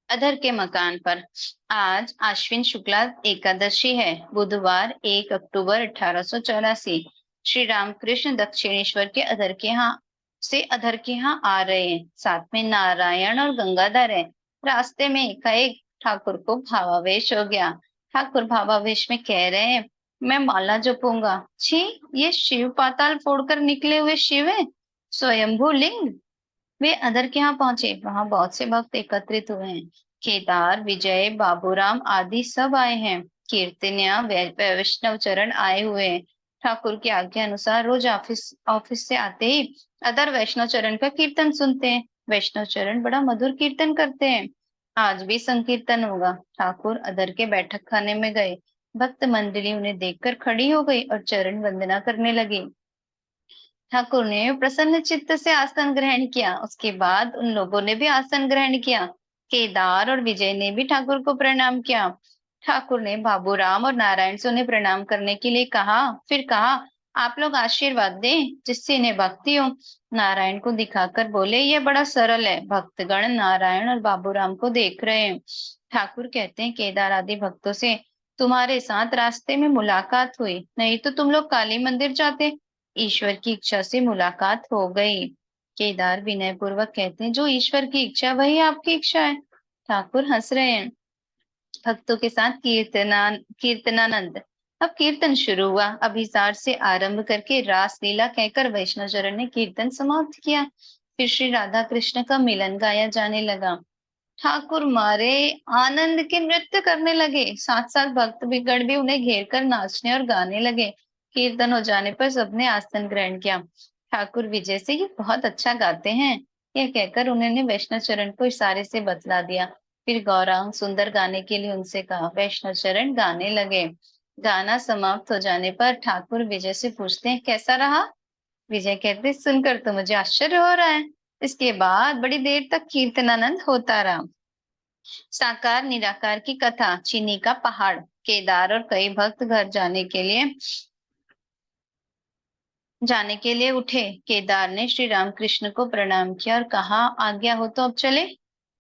अधर के मकान पर। आज आश्विन शुक्ला एकादशी है, बुधवार 1 अक्टूबर 1884। श्री रामकृष्ण दक्षिणेश्वर के अधर के यहाँ आ रहे हैं। साथ में नारायण और गंगाधर है। रास्ते में एकाएक ठाकुर को भावावेश हो गया। ठाकुर भावावेश में कह रहे हैं, मैं माला जपूंगा। छी, ये शिव पाताल फोड़कर निकले हुए शिव है, स्वयंभू लिंग। वे अदर के यहाँ पहुंचे। वहां बहुत से भक्त एकत्रित हुए हैं। केदार, विजय, बाबूराम आदि सब आए हैं। कीर्तनिया, वैष्णव चरण आए हुए हैं। ठाकुर की आज्ञा अनुसार रोज ऑफिस ऑफिस से आते ही अदर वैष्णव चरण का कीर्तन सुनते हैं। वैष्णव चरण बड़ा मधुर कीर्तन करते हैं। आज भी संकीर्तन होगा। ठाकुर अदर के बैठक खाने में गए। भक्त मंडली उन्हें देखकर खड़ी हो गई और चरण वंदना करने लगी। ठाकुर ने प्रसन्न चित्त से आसन ग्रहण किया। उसके बाद उन लोगों ने भी आसन ग्रहण किया। केदार और विजय ने भी ठाकुर को प्रणाम किया। ठाकुर ने बाबूराम और नारायण से उन्हें प्रणाम करने के लिए कहा। फिर कहा, आप लोग आशीर्वाद दें जिससे इन्हें भक्ति हो। नारायण को दिखाकर बोले, ये बड़ा सरल है। भक्तगण नारायण और बाबूराम को देख रहे हैं। ठाकुर कहते हैं, केदार आदि भक्तों से तुम्हारे साथ रास्ते में मुलाकात हुई, नहीं तो तुम लोग काली मंदिर जाते। ईश्वर की इच्छा से मुलाकात हो गई। केदार विनय पूर्वक कहते हैं, जो ईश्वर की इच्छा वही आपकी इच्छा है। ठाकुर हंस रहे हैं। भक्तों के साथ कीर्तनानंद। अब कीर्तन शुरू हुआ। अभिसार से आरंभ करके रास लीला कहकर वैष्णव चरण ने कीर्तन समाप्त किया। फिर श्री राधा कृष्ण का मिलन गाया जाने लगा। ठाकुर मारे आनंद के नृत्य करने लगे। साथ साथ भक्त बिगड़ भी उन्हें घेर कर नाचने और गाने लगे। कीर्तन हो जाने पर सबने आसन ग्रहण किया। ठाकुर विजय से, ये बहुत अच्छा गाते हैं, यह कहकर उन्होंने वैष्णव चरण को इशारे से बतला दिया। फिर गौरांग सुंदर गाने के लिए उनसे कहा। वैष्णव चरण गाने लगे। गाना समाप्त हो जाने पर ठाकुर विजय से पूछते हैं, कैसा रहा? विजय कहते, सुनकर तो मुझे आश्चर्य हो रहा है। इसके बाद बड़ी देर तक कीर्तनानंद होता रहा। साकार निराकार की कथा। चीनी का पहाड़। केदार और कई भक्त घर जाने के लिए उठे। केदार ने श्री रामकृष्ण को प्रणाम किया और कहा, आज्ञा हो तो अब चले।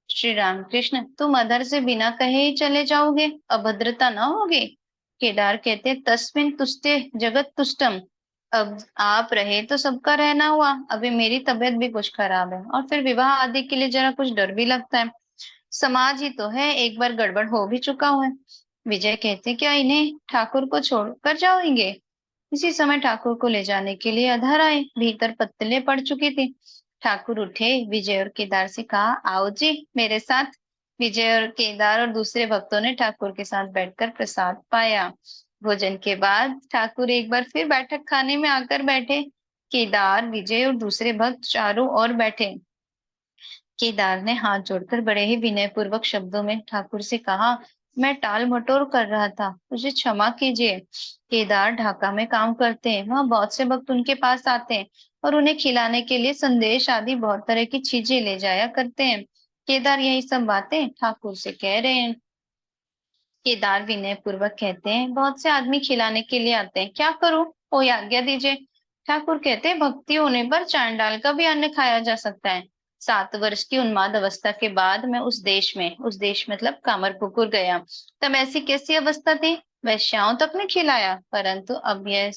श्री रामकृष्ण, तुम अधर से बिना कहे ही चले जाओगे, अभद्रता न होगी? केदार कहते, तस्मिन तुष्टे जगत तुष्टम। अब आप रहे तो सबका रहना हुआ। अभी मेरी तबीयत भी कुछ खराब है और फिर विवाह आदि के लिए जरा कुछ डर भी लगता है। समाज ही तो है, एक बार गड़बड़ हो भी चुका हुआ है। विजय कहते, क्या इन्हें ठाकुर को छोड़कर जाओगे? इसी समय ठाकुर को ले जाने के लिए अधर आए। भीतर पत्तलें पड़ चुकी थी। ठाकुर उठे। विजय और केदार से कहा, आओ जी मेरे साथ। विजय और केदार और दूसरे भक्तों ने ठाकुर के साथ बैठकर प्रसाद पाया। भोजन के बाद ठाकुर एक बार फिर बैठक खाने में आकर बैठे। केदार, विजय और दूसरे भक्त चारों ओर बैठे। केदार ने हाथ जोड़कर बड़े ही विनयपूर्वक शब्दों में ठाकुर से कहा, मैं टाल मटोल कर रहा था, मुझे क्षमा कीजिए। केदार ढाका में काम करते हैं। वहां बहुत से भक्त उनके पास आते हैं और उन्हें खिलाने के लिए संदेश आदि बहुत तरह की चीजें ले जाया करते हैं। केदार यही सब बातें ठाकुर से कह रहे हैं। केदार विनय पूर्वक कहते हैं, बहुत से आदमी खिलाने के लिए आते हैं, क्या करूं? कोई आज्ञा दीजिए। ठाकुर कहते हैं, भक्ति होने पर चांडाल का भी अन्न खाया जा सकता है। 7 वर्ष की उन्माद अवस्था के बाद मैं उस देश मतलब कामरपुकुर गया। तब ऐसी कैसी अवस्था थी, वैश्याओं तक ने खिलाया, परंतु अब यह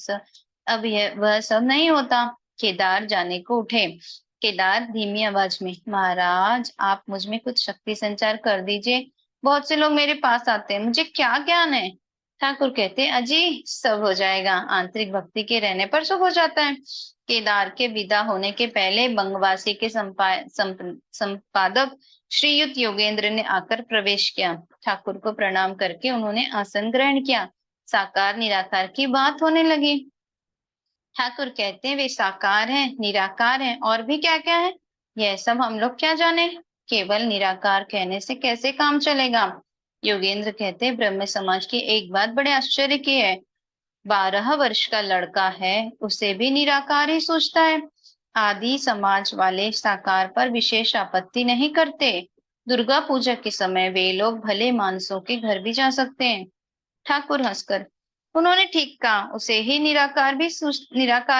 वह सब नहीं होता। केदार जाने को उठे। केदार धीमी आवाज में, महाराज आप मुझ में कुछ शक्ति संचार कर दीजिए। बहुत से लोग मेरे पास आते हैं, मुझे क्या ज्ञान है? ठाकुर कहते, अजी सब हो जाएगा, आंतरिक भक्ति के रहने पर सब हो जाता है। केदार के विदा होने के पहले बंगवासी के संपादक श्रीयुत योगेंद्र ने आकर प्रवेश किया। ठाकुर को प्रणाम करके उन्होंने आसन ग्रहण किया। साकार निराकार की बात होने लगी। ठाकुर कहते हैं, वे साकार हैं, निराकार हैं, और भी क्या क्या है, यह सब हम लोग क्या जाने। केवल निराकार कहने से कैसे काम चलेगा? योगेंद्र कहते हैं, ब्रह्म समाज की एक बात बड़े आश्चर्य की है। 12 वर्ष का लड़का है, उसे भी निराकार ही सोचता है। आदि समाज वाले साकार पर विशेष आपत्ति नहीं करते। दुर्गा पूजा के समय वे लोग भले मानसों के घर भी जा सकते हैं। ठाकुर हंसकर, उन्होंने ठीक कहा, उसे ही निराकार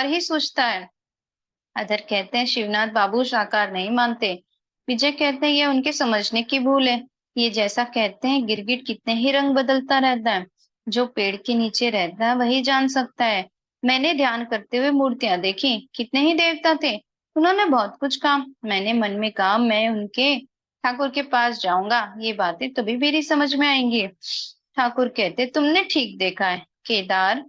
ही सूझता है। अधर कहते हैं शिवनाथ बाबू साकार नहीं मानते। विजय कहते हैं ये उनके समझने की भूल है। ये जैसा कहते हैं गिरगिट कितने ही रंग बदलता रहता है, जो पेड़ के नीचे रहता है वही जान सकता है। मैंने ध्यान करते हुए मूर्तियां देखी, कितने ही देवता थे। उन्होंने बहुत कुछ कहा। मैंने मन में कहा मैं उनके ठाकुर के पास जाऊंगा, ये बातें तभी मेरी समझ में आएंगी। ठाकुर कहते तुमने ठीक देखा है। केदार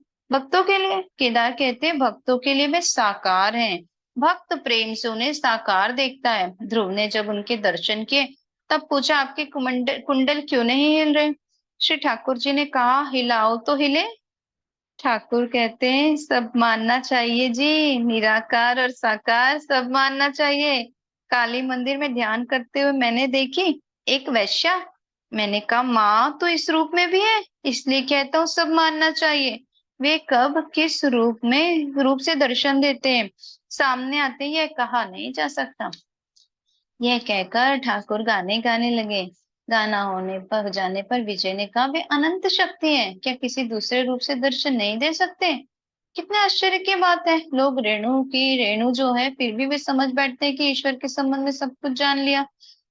कहते भक्तों के लिए वे साकार हैं। भक्त प्रेम से उन्हें साकार देखता है। ध्रुव ने जब उनके दर्शन किए तब पूछा आपके कुंडल कुंडल क्यों नहीं हिल रहे। श्री ठाकुर जी ने कहा हिलाओ तो हिले। ठाकुर कहते हैं सब मानना चाहिए जी, निराकार और साकार सब मानना चाहिए। काली मंदिर में ध्यान करते हुए मैंने देखी एक वैश्या। मैंने कहा माँ तो इस रूप में भी है, इसलिए कहता हूँ सब मानना चाहिए। वे कब किस रूप से दर्शन देते हैं, सामने आते ही यह कहा नहीं जा सकता। यह कहकर ठाकुर गाने गाने लगे। गाना हो जाने पर विजय ने कहा वे अनंत शक्ति हैं, क्या किसी दूसरे रूप से दर्शन नहीं दे सकते। कितने आश्चर्य की बात है, लोग रेणु जो है फिर भी वे समझ बैठते हैं कि ईश्वर के संबंध में सब कुछ जान लिया।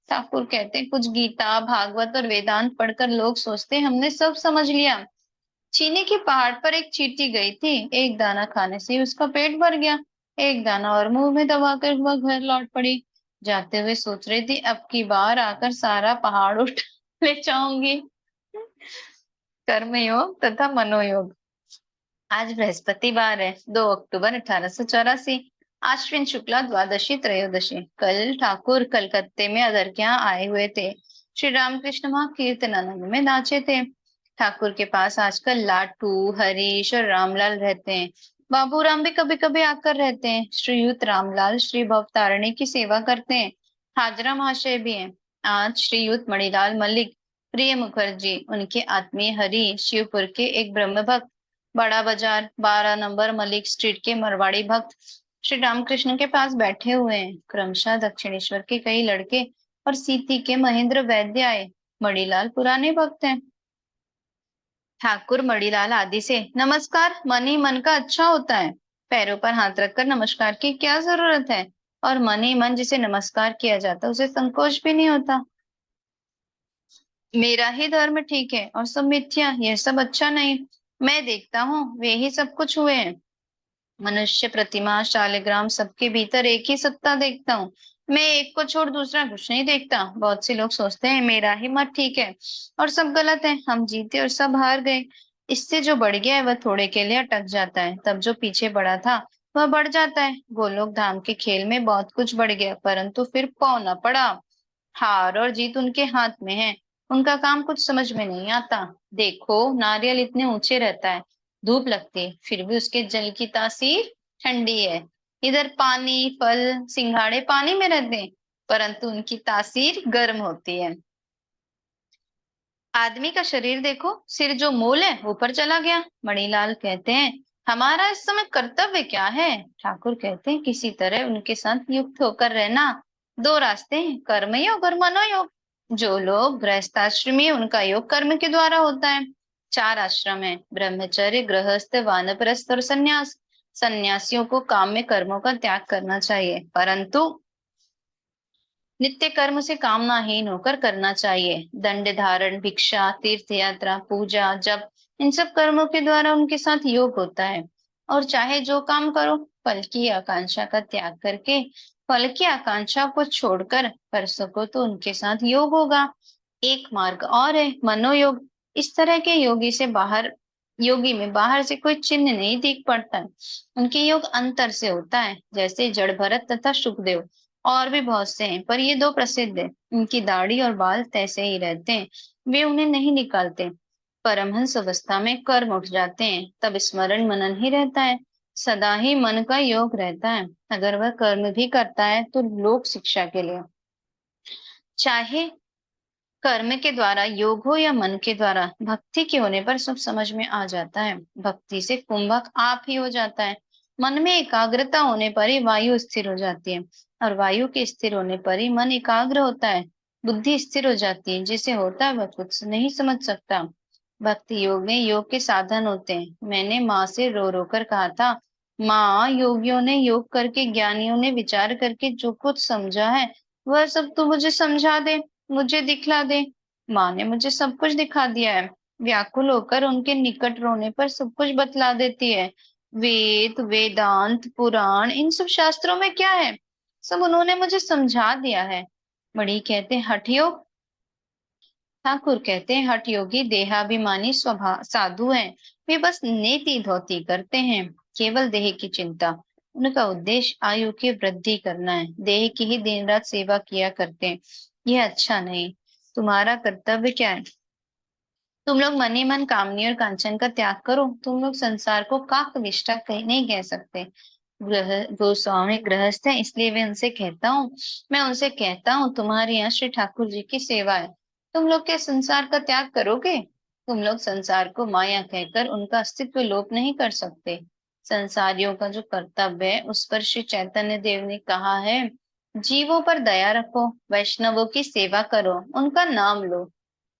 ठाकुर कहते हैं कुछ गीता भागवत और वेदांत पढ़कर लोग सोचते हैं हमने सब समझ लिया। चीनी के पहाड़ पर एक चींटी गई थी, एक दाना खाने से उसका पेट भर गया। एक दाना और मुंह में दबाकर वह घर लौट पड़ी। जाते हुए सोच रही थी अब की बार आकर सारा पहाड़ उठ ले जाऊंगी। कर्मयोग तथा मनोयोग। आज बृहस्पतिवार है, 2 अक्टूबर 1884, आश्विन शुक्ला द्वादशी त्रयोदशी। कल ठाकुर कलकत्ते में अदर के यहाँ आए हुए थे। श्री रामकृष्ण वहां कीर्तनानंद में नाचे थे। ठाकुर के पास आजकल लाटू हरीश और रामलाल रहते हैं। बाबूराम भी कभी कभी आकर रहते हैं। श्रीयुत रामलाल श्री भवतारिणी की सेवा करते हैं। हाजरा महाशय भी हैं। आज श्रीयुत मणिलाल मलिक प्रिय मुखर्जी उनके आत्मीय हरि शिवपुर के एक ब्रह्म भक्त, बड़ा बाजार 12 नंबर मलिक स्ट्रीट के मरवाड़ी भक्त श्री रामकृष्ण के पास बैठे हुए हैं। क्रमशः दक्षिणेश्वर के कई लड़के और सीती के महेंद्र वैद्य आए। मणिलाल पुराने भक्त हैं। ठाकुर मणिलाल आदि से नमस्कार मन ही मन का अच्छा होता है। पैरों पर हाथ रखकर नमस्कार की क्या जरूरत है, और मन ही मन जिसे नमस्कार किया जाता उसे संकोच भी नहीं होता। मेरा ही धर्म ठीक है और सब मिथ्या, यह सब अच्छा नहीं। मैं देखता हूँ वे ही सब कुछ हुए हैं। मनुष्य प्रतिमा शालिग्राम सबके भीतर एक ही सत्ता देखता हूँ। मैं एक को छोड़ दूसरा कुछ नहीं देखता। बहुत से लोग सोचते हैं मेरा ही मत ठीक है और सब गलत है, हम जीते और सब हार गए। इससे जो बढ़ गया है वह थोड़े के लिए अटक जाता है, तब जो पीछे बढ़ा था वह बढ़ जाता है। गोलोक धाम के खेल में बहुत कुछ बढ़ गया परंतु फिर पौ न पड़ा। हार और जीत उनके हाथ में है, उनका काम कुछ समझ में नहीं आता। देखो नारियल इतने ऊंचे रहता है, धूप लगती है फिर भी उसके जल की तासीर ठंडी है। इधर पानी फल सिंघाड़े पानी में रहते हैं परंतु उनकी तासीर गर्म होती है। आदमी का शरीर देखो, सिर जो मूल है ऊपर चला गया। मणिलाल कहते हैं हमारा इस समय कर्तव्य क्या है। ठाकुर कहते हैं किसी तरह उनके साथ युक्त होकर रहना। दो रास्ते हैं, कर्मयोग और मनोयोग। जो लोग गृहस्थाश्रमी उनका योग कर्म के द्वारा होता है। 4 आश्रम है, ब्रह्मचर्य गृहस्थ वानप्रस्थ और संन्यास। सन्यासियों को काम में कर्मों का त्याग करना चाहिए परंतु नित्य कर्म से कामनाहीन होकर करना चाहिए। दंड धारण भिक्षा तीर्थ यात्रा पूजा जब इन सब कर्मों के द्वारा उनके साथ योग होता है। और चाहे जो काम करो फल की आकांक्षा का त्याग करके फल की आकांक्षा को छोड़कर कर सको तो उनके साथ योग होगा। एक मार्ग और है मनोयोग। इस तरह के योगी में बाहर से कोई चिन्ह नहीं दिख पड़ता है। उनके योग अंतर से होता है, जैसे जड़ भरत तथा सुखदेव। और भी बहुत से हैं पर ये दो प्रसिद्ध है। उनकी दाढ़ी और बाल तैसे ही रहते हैं, वे उन्हें नहीं निकालते। परमहंस अवस्था में कर्म उठ जाते हैं, तब स्मरण मनन ही रहता है। सदा ही मन का योग रहता है। अगर वह कर्म भी करता है तो लोक शिक्षा के लिए। चाहे कर्म के द्वारा योग हो या मन के द्वारा, भक्ति के होने पर सब समझ में आ जाता है। भक्ति से कुंभक आप ही हो जाता है। मन में एकाग्रता होने पर ही वायु स्थिर हो जाती है और वायु के स्थिर होने पर ही मन एकाग्र होता है। बुद्धि स्थिर हो जाती है। जिसे होता है वह कुछ नहीं समझ सकता। भक्ति योग में योग के साधन होते हैं। मैंने माँ से रो रो कर कहा था, माँ, योगियों ने योग करके, ज्ञानियों ने विचार करके जो कुछ समझा है वह सब तू मुझे समझा दे, मुझे दिखला दे। माँ ने मुझे सब कुछ दिखा दिया है। व्याकुल होकर उनके निकट रोने पर सब कुछ बतला देती है। वेद, वेदांत, पुराण, इन सब शास्त्रों में क्या है, सब उन्होंने मुझे समझा दिया है। बड़ी कहते हैं हठ योग। ठाकुर कहते हैं हठ योगी देहाभिमानी स्वभाव साधु हैं। वे बस नेति धोती करते हैं, केवल देह की चिंता। उनका उद्देश्य आयु की वृद्धि करना है, देह की ही दिन रात सेवा किया करते हैं। यह अच्छा नहीं। तुम्हारा कर्तव्य क्या है? तुम लोग मन ही मन कामनी और कांचन का त्याग करो। तुम लोग संसार को काकनिष्ठा नहीं कह सकते। गोस्वामी गृहस्थ है, इसलिए मैं उनसे कहता हूँ तुम्हारे यहाँ श्री ठाकुर जी की सेवा है। तुम लोग क्या संसार का त्याग करोगे? तुम लोग संसार को माया कहकर उनका अस्तित्व लोप नहीं कर सकते। संसारियों का जो कर्तव्य है उस पर श्री चैतन्य देव ने कहा है, जीवों पर दया रखो, वैष्णवों की सेवा करो, उनका नाम लो।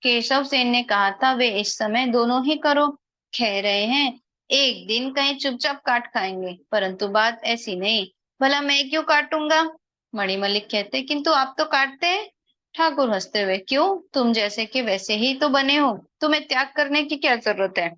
केशव सेन ने कहा था, वे इस समय दोनों ही करो। कह रहे हैं एक दिन कहीं चुपचाप काट खाएंगे, परंतु बात ऐसी नहीं। भला मैं क्यों काटूंगा? मणिमल्लिक कहते, किंतु आप तो काटते हैं। ठाकुर हंसते हुए, क्यों? तुम जैसे के वैसे ही तो बने हो, तुम्हें त्याग करने की क्या जरूरत है?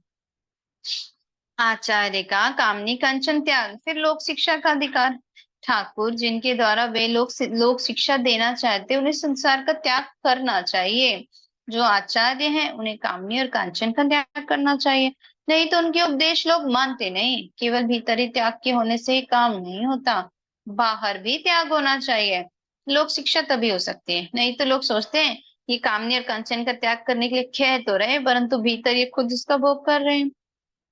आचार्य का कामनी कांचन त्याग, फिर लोक शिक्षा का अधिकार। ठाकुर जिनके द्वारा वे लोक शिक्षा देना चाहते, उन्हें संसार का त्याग करना चाहिए। जो आचार्य हैं उन्हें कामनी और कांचन का त्याग करना चाहिए। नहीं तो उनके उपदेश लोग मानते नहीं। केवल भीतरी त्याग के होने से ही काम नहीं होता, बाहर भी त्याग होना चाहिए। लोक शिक्षा तभी हो सकती है। नहीं तो लोग सोचते हैं ये कामनी और कांचन का त्याग करने के लिए कह तो रहे, परंतु भीतर ये खुद इसका भोग कर रहे हैं।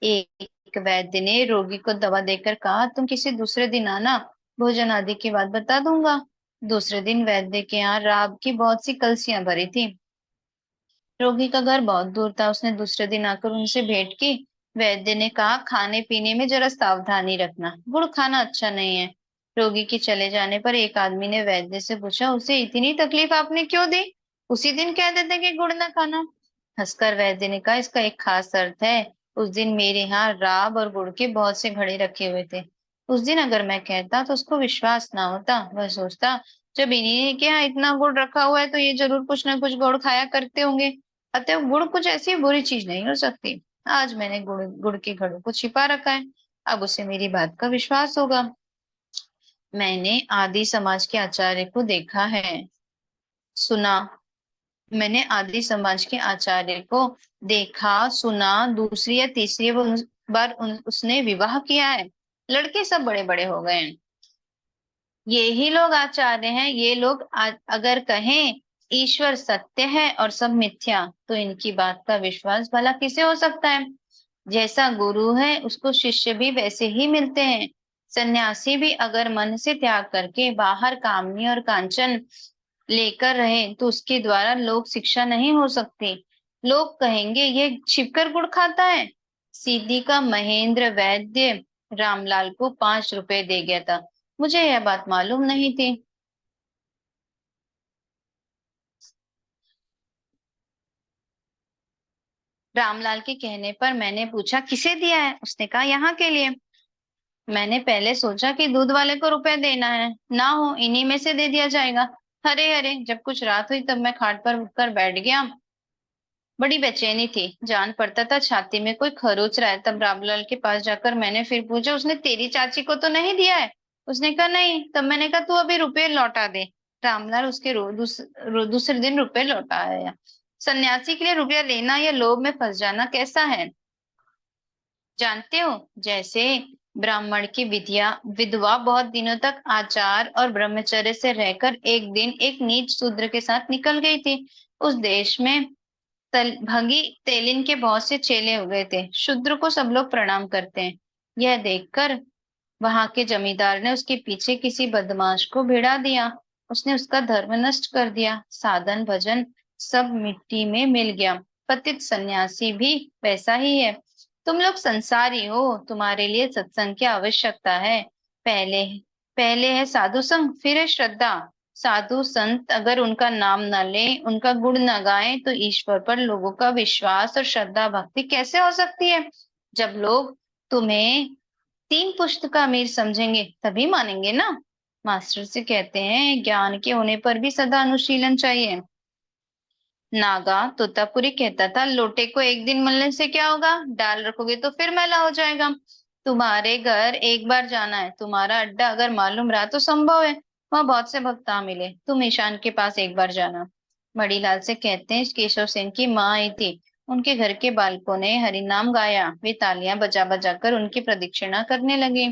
एक वैद्य ने रोगी को दवा देकर कहा, तुम किसी दूसरे दिन आना, भोजन आदि की बात बता दूंगा। दूसरे दिन वैद्य के यहाँ राब की बहुत सी कलसियां भरी थी। रोगी का घर बहुत दूर था। उसने दूसरे दिन आकर उनसे भेंट की। वैद्य ने कहा, खाने पीने में जरा सावधानी रखना, गुड़ खाना अच्छा नहीं है। रोगी के चले जाने पर एक आदमी ने वैद्य से पूछा, उसे इतनी तकलीफ आपने क्यों दी? उसी दिन कह देते कि गुड़ ना खाना। हंसकर वैद्य ने कहा, इसका एक खास अर्थ है। उस दिन मेरे यहाँ राब और गुड़ के बहुत से घड़े रखे हुए थे। उस दिन अगर मैं कहता तो उसको विश्वास ना होता। वह सोचता, जब इन्हीं के यहाँ इतना गुड़ रखा हुआ है तो ये जरूर कुछ ना कुछ गुड़ खाया करते होंगे। अतः गुड़ कुछ ऐसी बुरी चीज नहीं हो सकती। आज मैंने गुड़ गुड़ के घड़ों को छिपा रखा है, अब उसे मेरी बात का विश्वास होगा। मैंने आदि समाज के आचार्य को देखा है, सुना। मैंने आदि समाज के आचार्य को देखा, सुना। दूसरी या तीसरी बार उसने विवाह किया है। लड़के सब बड़े बड़े हो गए हैं। ये ही लोग आचार्य हैं। ये लोग अगर कहें ईश्वर सत्य है और सब मिथ्या, तो इनकी बात का विश्वास भला किसे हो सकता है? जैसा गुरु है उसको शिष्य भी वैसे ही मिलते हैं। सन्यासी भी अगर मन से त्याग करके बाहर कामनी और कांचन लेकर रहे तो उसके द्वारा लोक शिक्षा नहीं हो सकती। लोग कहेंगे ये छिपकर गुड़ खाता है। सीधी का महेंद्र वैद्य रामलाल को 5 रुपए दे गया था। मुझे यह बात मालूम नहीं थी। रामलाल के कहने पर मैंने पूछा, किसे दिया है? उसने कहा, यहाँ के लिए। मैंने पहले सोचा कि दूध वाले को रुपए देना है, ना हो इन्हीं में से दे दिया जाएगा। अरे अरे, जब कुछ रात हुई तब मैं खाट पर उठकर बैठ गया। बड़ी बेचैनी थी, जान पड़ता था छाती में कोई खरोच रहा है। तब रामलाल के पास जाकर मैंने फिर पूछा, उसने तेरी चाची को तो नहीं दिया है? उसने कहा नहीं। तब मैंने कहा, तू अभी रुपए लौटा दे। रामलाल उसके दूसरे दिन रुपए लौटा आया। सन्यासी के लिए रुपया लेना या लोभ में फंस जाना कैसा है, जानते हो? जैसे ब्राह्मण की विधवा बहुत दिनों तक आचार और ब्रह्मचर्य से रहकर एक दिन एक नीच शूद्र के साथ निकल गई थी। उस देश में भगी तेलिन के बहुत से चेले हो गए थे। शूद्र को सब लोग प्रणाम करते हैं। यह देखकर वहां के जमींदार ने उसके पीछे किसी बदमाश को भिड़ा दिया। उसने उसका धर्म नष्ट कर दिया। साधन भजन सब मिट्टी में मिल गया। पतित सन्यासी भी वैसा ही है। तुम लोग संसारी हो, तुम्हारे लिए सत्संग की आवश्यकता है। पहले पहले है साधु संग, फिर है श्रद्धा। साधु संत अगर उनका नाम न ले, उनका गुण न गाए, तो ईश्वर पर लोगों का विश्वास और श्रद्धा भक्ति कैसे हो सकती है? जब लोग तुम्हें 3 पुश्त का अमीर समझेंगे तभी मानेंगे ना। मास्टर से कहते हैं, ज्ञान के होने पर भी सदा अनुशीलन चाहिए। नागा तोतापुरी कहता था, लोटे को एक दिन मलने से क्या होगा, डाल रखोगे तो फिर मैला हो जाएगा। तुम्हारे घर एक बार जाना है, तुम्हारा अड्डा अगर मालूम रहा तो संभव है वहां बहुत से भक्त आ मिले। तुम ईशान के पास एक बार जाना। मणिलाल से कहते हैं, केशव सेन की माँ आई थी, उनके घर के बालकों ने हरिनाम गाया, वे तालियां बजा बजा कर उनकी प्रदक्षिणा करने लगे।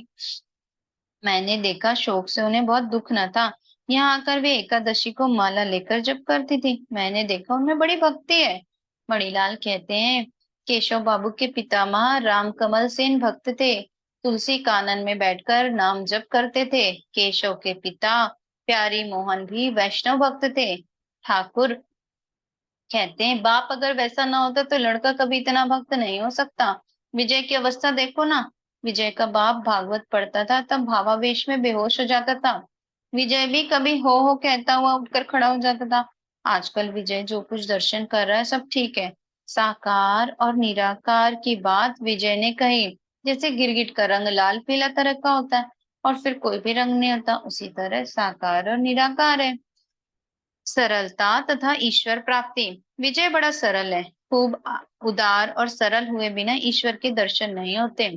मैंने देखा, शोक से उन्हें बहुत दुख न था। यहाँ आकर वे एकादशी को माला लेकर जप करती थी। मैंने देखा उनमें बड़ी भक्ति है। मणिलाल कहते हैं, केशव बाबू के पितामह रामकमल सेन भक्त थे, तुलसी कानन में बैठकर नाम जप करते थे। केशव के पिता प्यारी मोहन भी वैष्णव भक्त थे। ठाकुर कहते हैं, बाप अगर वैसा ना होता तो लड़का कभी इतना भक्त नहीं हो सकता। विजय की अवस्था देखो ना। विजय का बाप भागवत पढ़ता था, तब भावावेश में बेहोश हो जाता था। विजय भी कभी हो कहता हुआ उठकर खड़ा हो जाता था। आजकल विजय जो कुछ दर्शन कर रहा है सब ठीक है। साकार और निराकार की बात विजय ने कही। जैसे गिरगिट का रंग लाल पीला तरह का होता है और फिर कोई भी रंग नहीं होता, उसी तरह साकार और निराकार है। सरलता तथा ईश्वर प्राप्ति। विजय बड़ा सरल है। खूब उदार और सरल हुए बिना ईश्वर के दर्शन नहीं होते।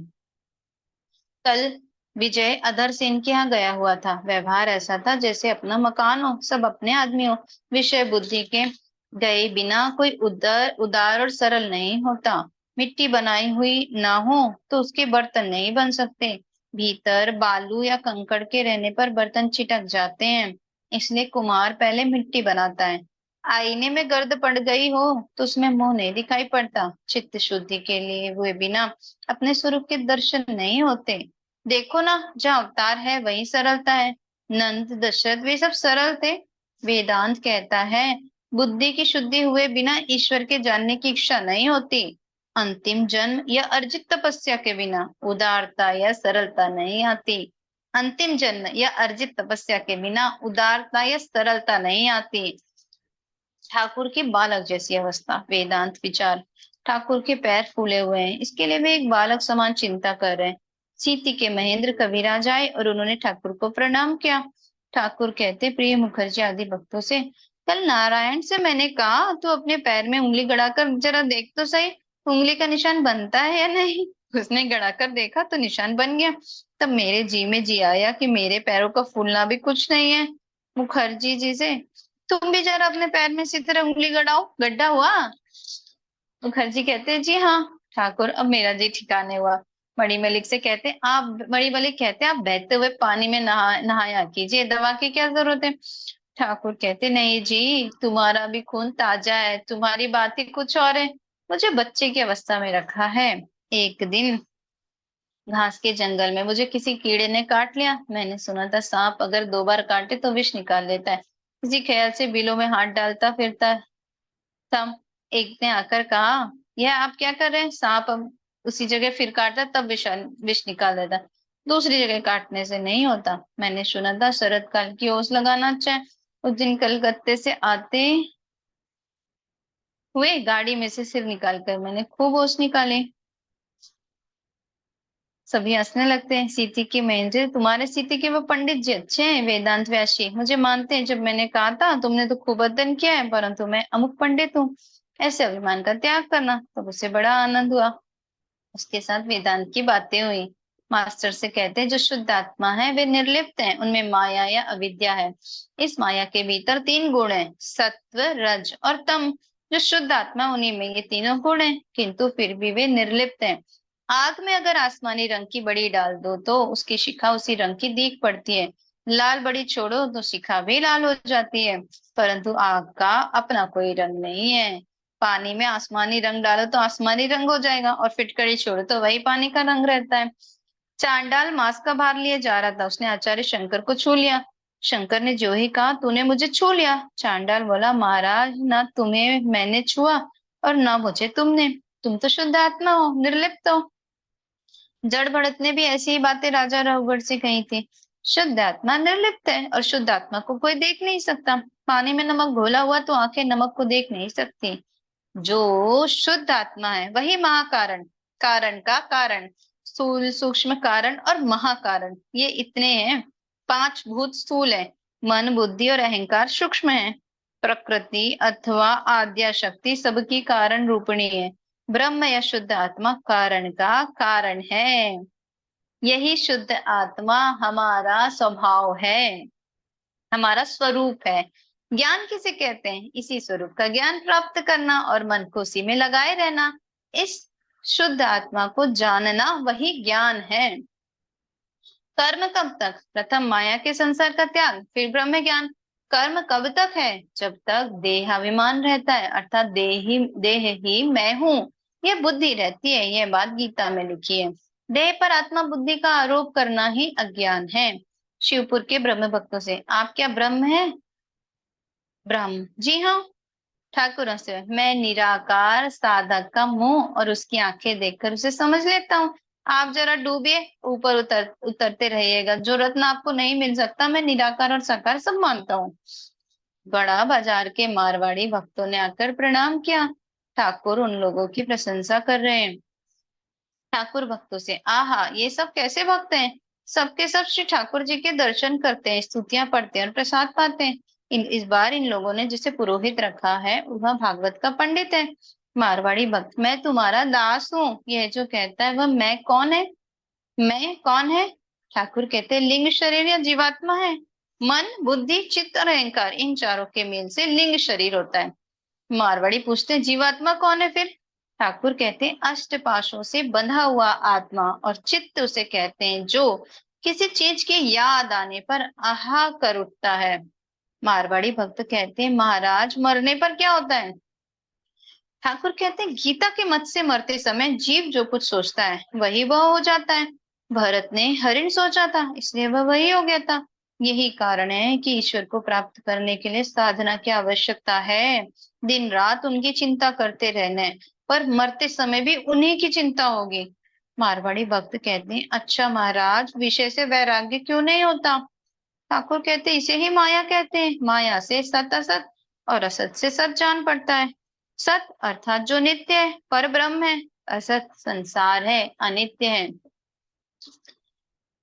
कल विजय अधर सेन के यहाँ गया हुआ था। व्यवहार ऐसा था जैसे अपना मकान हो, सब अपने आदमी हो। विषय बुद्धि के गए बिना कोई उदार और सरल नहीं होता। मिट्टी बनाई हुई ना हो तो उसके बर्तन नहीं बन सकते। भीतर बालू या कंकड़ के रहने पर बर्तन चिटक जाते हैं, इसलिए कुम्हार पहले मिट्टी बनाता है। आईने में गर्द पड़ गई हो तो उसमें मुंह नहीं दिखाई पड़ता। चित्त शुद्धि के लिए हुए बिना अपने स्वरूप के दर्शन नहीं होते। देखो ना, जहाँ अवतार है वही सरलता है। नंद दशरथ वे सब सरल थे। वेदांत कहता है, बुद्धि की शुद्धि हुए बिना ईश्वर के जानने की इच्छा नहीं होती। अंतिम जन्म या अर्जित तपस्या के बिना उदारता या सरलता नहीं आती। अंतिम जन्म या अर्जित तपस्या के बिना उदारता या सरलता नहीं आती। ठाकुर की बालक जैसी अवस्था। वेदांत विचार। ठाकुर के पैर फूले हुए हैं, इसके लिए वे एक बालक समान चिंता कर रहे हैं। सीती के महेंद्र कविराज आए और उन्होंने ठाकुर को प्रणाम किया। ठाकुर कहते, प्रिय मुखर्जी आदि भक्तों से, कल नारायण से मैंने कहा तू अपने पैर में उंगली गड़ाकर जरा देख तो सही, उंगली का निशान बनता है या नहीं। उसने गड़ाकर देखा तो निशान बन गया। तब मेरे जी में जी आया कि मेरे पैरों का फूलना भी कुछ नहीं है। मुखर्जी जी से, तुम भी जरा अपने पैर में इसी तरह उंगली गड़ाओ, गड्ढा हुआ। मुखर्जी कहते हैं, जी हाँ। ठाकुर, अब मेरा जी ठिकाने हुआ। मणि मलिक से कहते हैं, आप मणि मलिक कहते हैं, आप बहते हुए पानी में नहाया कीजिए, दवा की क्या जरूरत है। ठाकुर कहते, नहीं जी, तुम्हारा भी खून ताजा है, तुम्हारी बात ही कुछ और है। मुझे बच्चे की अवस्था में रखा है। एक दिन घास के जंगल में मुझे किसी कीड़े ने काट लिया। मैंने सुना था सांप अगर 2 बार काटे तो विष निकाल लेता है। इसी ख्याल से बिलों में हाथ डालता फिरता था। एक ने आकर कहा, यह आप क्या कर रहे हैं? सांप अब उसी जगह फिर काटता तब विष निकाल देता, दूसरी जगह काटने से नहीं होता। मैंने सुना था शरद काल की ओस लगाना अच्छा है। उस दिन कलकत्ते से आते हुए गाड़ी में से सिर निकालकर मैंने खूब ओस निकाले। सभी हंसने लगते हैं। सीती की महेंद्र, तुम्हारे सीती के वो पंडित जी अच्छे हैं। वेदांत व्यासी, मुझे मानते हैं। जब मैंने कहा था तुमने तो खूब अध्ययन किया है, परंतु मैं अमुक पंडित हूँ, ऐसे अभिमान का त्याग करना। तब उसे बड़ा आनंद हुआ। उसके साथ वेदांत की बातें हुई। मास्टर से कहते हैं, जो शुद्ध आत्मा है वे निर्लिप्त है, उनमें माया या अविद्या है। इस माया के भीतर 3 गुण है, सत्व रज और तम। जो शुद्ध आत्मा, उन्हीं में ये तीनों गुण है, किंतु फिर भी वे निर्लिप्त है। आग में अगर आसमानी रंग की बड़ी डाल दो तो उसकी शिखा उसी रंग की दीख पड़ती है। लाल बड़ी छोड़ो तो शिखा भी लाल हो जाती है। परंतु आग का अपना कोई रंग नहीं है। पानी में आसमानी रंग डालो तो आसमानी रंग हो जाएगा, और फिटकड़ी छोड़ो तो वही पानी का रंग रहता है। चांडाल मांस का भार लिए जा रहा था, उसने आचार्य शंकर को छू लिया। शंकर ने जो ही कहा, तूने मुझे छू लिया। चांडाल बोला, महाराज, ना तुम्हें मैंने छुआ और ना मुझे तुमने। तुम तो शुद्ध आत्मा हो, निर्लिप्त हो। जड़ भरत ने भी ऐसी ही बातें राजा रघुवर से कही थी। शुद्ध आत्मा निर्लिप्त है और शुद्ध आत्मा को कोई देख नहीं सकता। पानी में नमक घोला हुआ तो आंखें नमक को देख नहीं सकती। जो शुद्ध आत्मा है वही महाकारण, कारण का कारण, स्थूल सूक्ष्म कारण और महाकारण, ये इतने हैं। 5 भूत स्थूल है, मन बुद्धि और अहंकार सूक्ष्म है। प्रकृति अथवा आद्या शक्ति सबकी कारण रूपिणी है। ब्रह्म या शुद्ध आत्मा कारण का कारण है। यही शुद्ध आत्मा हमारा स्वभाव है, हमारा स्वरूप है। ज्ञान किसे कहते हैं? इसी स्वरूप का ज्ञान प्राप्त करना और मन को उसी में लगाए रहना। इस शुद्ध आत्मा को जानना वही ज्ञान है। कर्म कब तक? प्रथम माया के संसार का त्याग, फिर ब्रह्म ज्ञान। कर्म कब तक है? जब तक देहाभिमान रहता है, अर्थात देह ही मैं हूँ, ये बुद्धि रहती है। यह बात गीता में लिखी है। देह पर आत्मा बुद्धि का आरोप करना ही अज्ञान है। शिवपुर के ब्रह्म भक्तों से, आप क्या ब्रह्म है? ब्रह्म, जी हाँ। ठाकुरों से, मैं निराकार साधक का मुंह और उसकी आंखें देखकर उसे समझ लेता हूँ। आप जरा डूबिए, ऊपर उतरते रहिएगा। जो रत्न आपको नहीं मिल सकता, मैं निराकार और साकार सब मानता हूँ। बड़ा बाजार के मारवाड़ी भक्तों ने आकर प्रणाम किया। ठाकुर उन लोगों की प्रशंसा कर रहे हैं। ठाकुर भक्तों से, आहा, ये सब कैसे भक्त हैं? सबके सब श्री ठाकुर जी के दर्शन करते हैं, स्तुतियां पढ़ते हैं और प्रसाद पाते हैं। इस बार इन लोगों ने जिसे पुरोहित रखा है वह भागवत का पंडित है। मारवाड़ी भक्त, मैं तुम्हारा दास हूँ, यह जो कहता है वह मैं कौन है? मैं कौन है? ठाकुर कहते हैं, लिंग शरीर या जीवात्मा है। मन बुद्धि चित्त और अहंकार, इन चारों के मेल से लिंग शरीर होता है। मारवाड़ी पूछते, जीवात्मा कौन है फिर? ठाकुर कहते हैं, अष्ट पाशों से बंधा हुआ आत्मा, और चित्त उसे कहते हैं जो किसी चीज की याद आने पर आहा कर उठता है। मारवाड़ी भक्त कहते हैं, महाराज मरने पर क्या होता है? ठाकुर कहते हैं, गीता के मत से मरते समय जीव जो कुछ सोचता है वही वह हो जाता है। भरत ने हरिण सोचा था, इसलिए वह वही हो गया था। यही कारण है कि ईश्वर को प्राप्त करने के लिए साधना की आवश्यकता है। दिन रात उनकी चिंता करते रहना, पर मरते समय भी उन्हीं की चिंता होगी। मारवाड़ी भक्त कहते हैं, अच्छा महाराज, विषय से वैराग्य क्यों नहीं होता? ठाकुर कहते, इसे ही माया कहते हैं। माया से सत असत और असत से सत जान पड़ता है। सत अर्थात जो नित्य है, पर ब्रह्म है। असत संसार है, अनित्य है।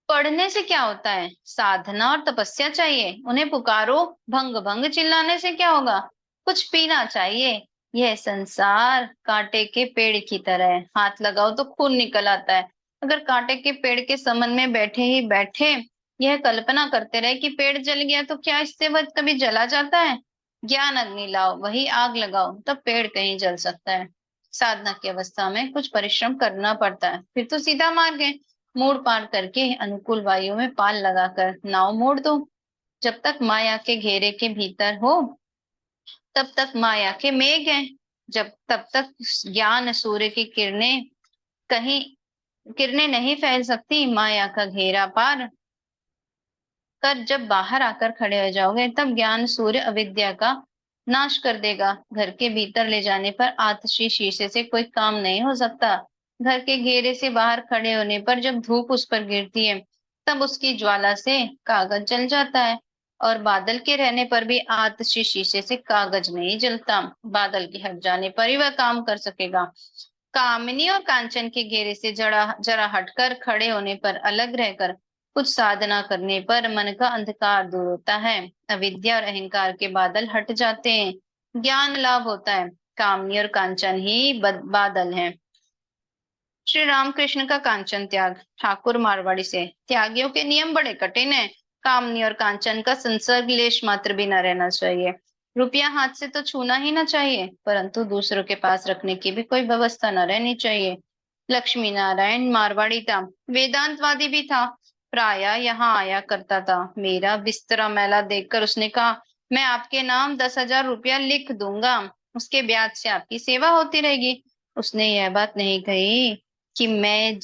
पढ़ने से क्या होता है? साधना और तपस्या चाहिए। उन्हें पुकारो, भंग भंग चिल्लाने से क्या होगा? कुछ पीना चाहिए। यह संसार कांटे के पेड़ की तरह है, हाथ लगाओ तो खून निकल आता है। अगर कांटे के पेड़ के संबंध में बैठे ही बैठे यह कल्पना करते रहे कि पेड़ जल गया, तो क्या इससे वह कभी जला जाता है? ज्ञान अग्नि लाओ, वही आग लगाओ, तब पेड़ कहीं जल सकता है। साधना की अवस्था में कुछ परिश्रम करना पड़ता है, फिर तो सीधा मार्ग है। मोड़ पार करके अनुकूल वायु में पाल लगाकर नाव मोड़ दो। जब तक माया के घेरे के भीतर हो तब तक माया के मेघ हैं। जब तब तक ज्ञान सूर्य की किरणें नहीं फैल सकती। माया का घेरा पार कर जब बाहर आकर खड़े हो जाओगे, तब ज्ञान सूर्य अविद्या का नाश कर देगा। घर के भीतर ले जाने पर आतशी शीशे से कोई काम नहीं हो सकता। घर के घेरे से बाहर खड़े होने पर जब धूप उस पर गिरती है, तब उसकी ज्वाला से कागज जल जाता है। और बादल के रहने पर भी आतशी शीशे से कागज नहीं जलता। बादल के हट जाने पर ही वह काम कर सकेगा। कामिनी और कांचन के घेरे से जरा जरा हटकर खड़े होने पर, अलग रहकर कुछ साधना करने पर मन का अंधकार दूर होता है। अविद्या और अहंकार के बादल हट जाते हैं, ज्ञान लाभ होता है। कामनी और कांचन ही बादल हैं। श्री रामकृष्ण का कांचन त्याग। ठाकुर मारवाड़ी से, त्यागियों के नियम बड़े कठिन हैं। कामनी और कांचन का संसर्ग लेश मात्र भी न रहना चाहिए। रुपया हाथ से तो छूना ही ना चाहिए, परंतु दूसरों के पास रखने की भी कोई व्यवस्था न रहनी चाहिए। लक्ष्मी नारायण मारवाड़ी था, वेदांतवादी भी था। प्राय यहाँ आया करता था। मेरा बिस्तरा मैला देखकर उसने कहा, मैं आपके नाम 10,000 रुपया लिख दूंगा, उसके ब्याज से आपकी सेवा होती रहेगी। उसने यह बात नहीं कही कि मैं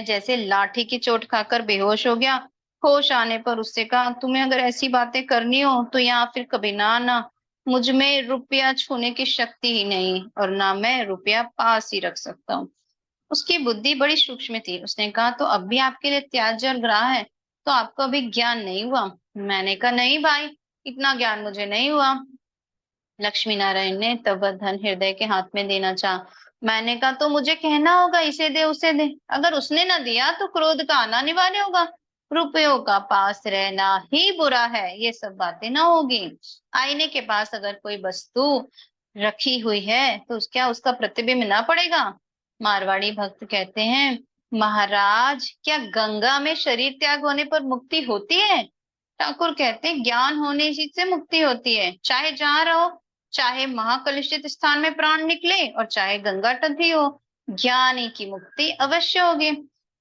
जैसे लाठी की चोट खाकर बेहोश हो गया। होश आने पर उससे कहा, तुम्हें अगर ऐसी बातें करनी हो तो यहाँ फिर कभी ना आना। मुझ में रुपया छूने की शक्ति ही नहीं, और ना मैं रुपया पास ही रख सकता हूँ। उसकी बुद्धि बड़ी सूक्ष्म थी। उसने कहा, तो अब भी आपके लिए त्याज्य और ग्राह है। तो आपको अभी ज्ञान नहीं हुआ। मैंने कहा नहीं भाई, इतना ज्ञान मुझे नहीं हुआ। लक्ष्मी नारायण ने तब वह धन हृदय के हाथ में देना चाहा। मैंने कहा तो मुझे कहना होगा इसे दे उसे दे, अगर उसने ना दिया तो क्रोध का आना अनिवार्य होगा। रुपयों का पास रहना ही बुरा है, ये सब बातें ना होगी। आईने के पास अगर कोई वस्तु रखी हुई है तो क्या उसका प्रतिबिंब ना पड़ेगा? मारवाड़ी भक्त कहते हैं, महाराज क्या गंगा में शरीर त्याग होने पर मुक्ति होती है? ठाकुर कहते हैं, ज्ञान होने ही से मुक्ति होती है, चाहे जहां रहो, चाहे महाकलुषित स्थान में प्राण निकले और चाहे गंगा तट ही हो, ज्ञानी की मुक्ति अवश्य होगी।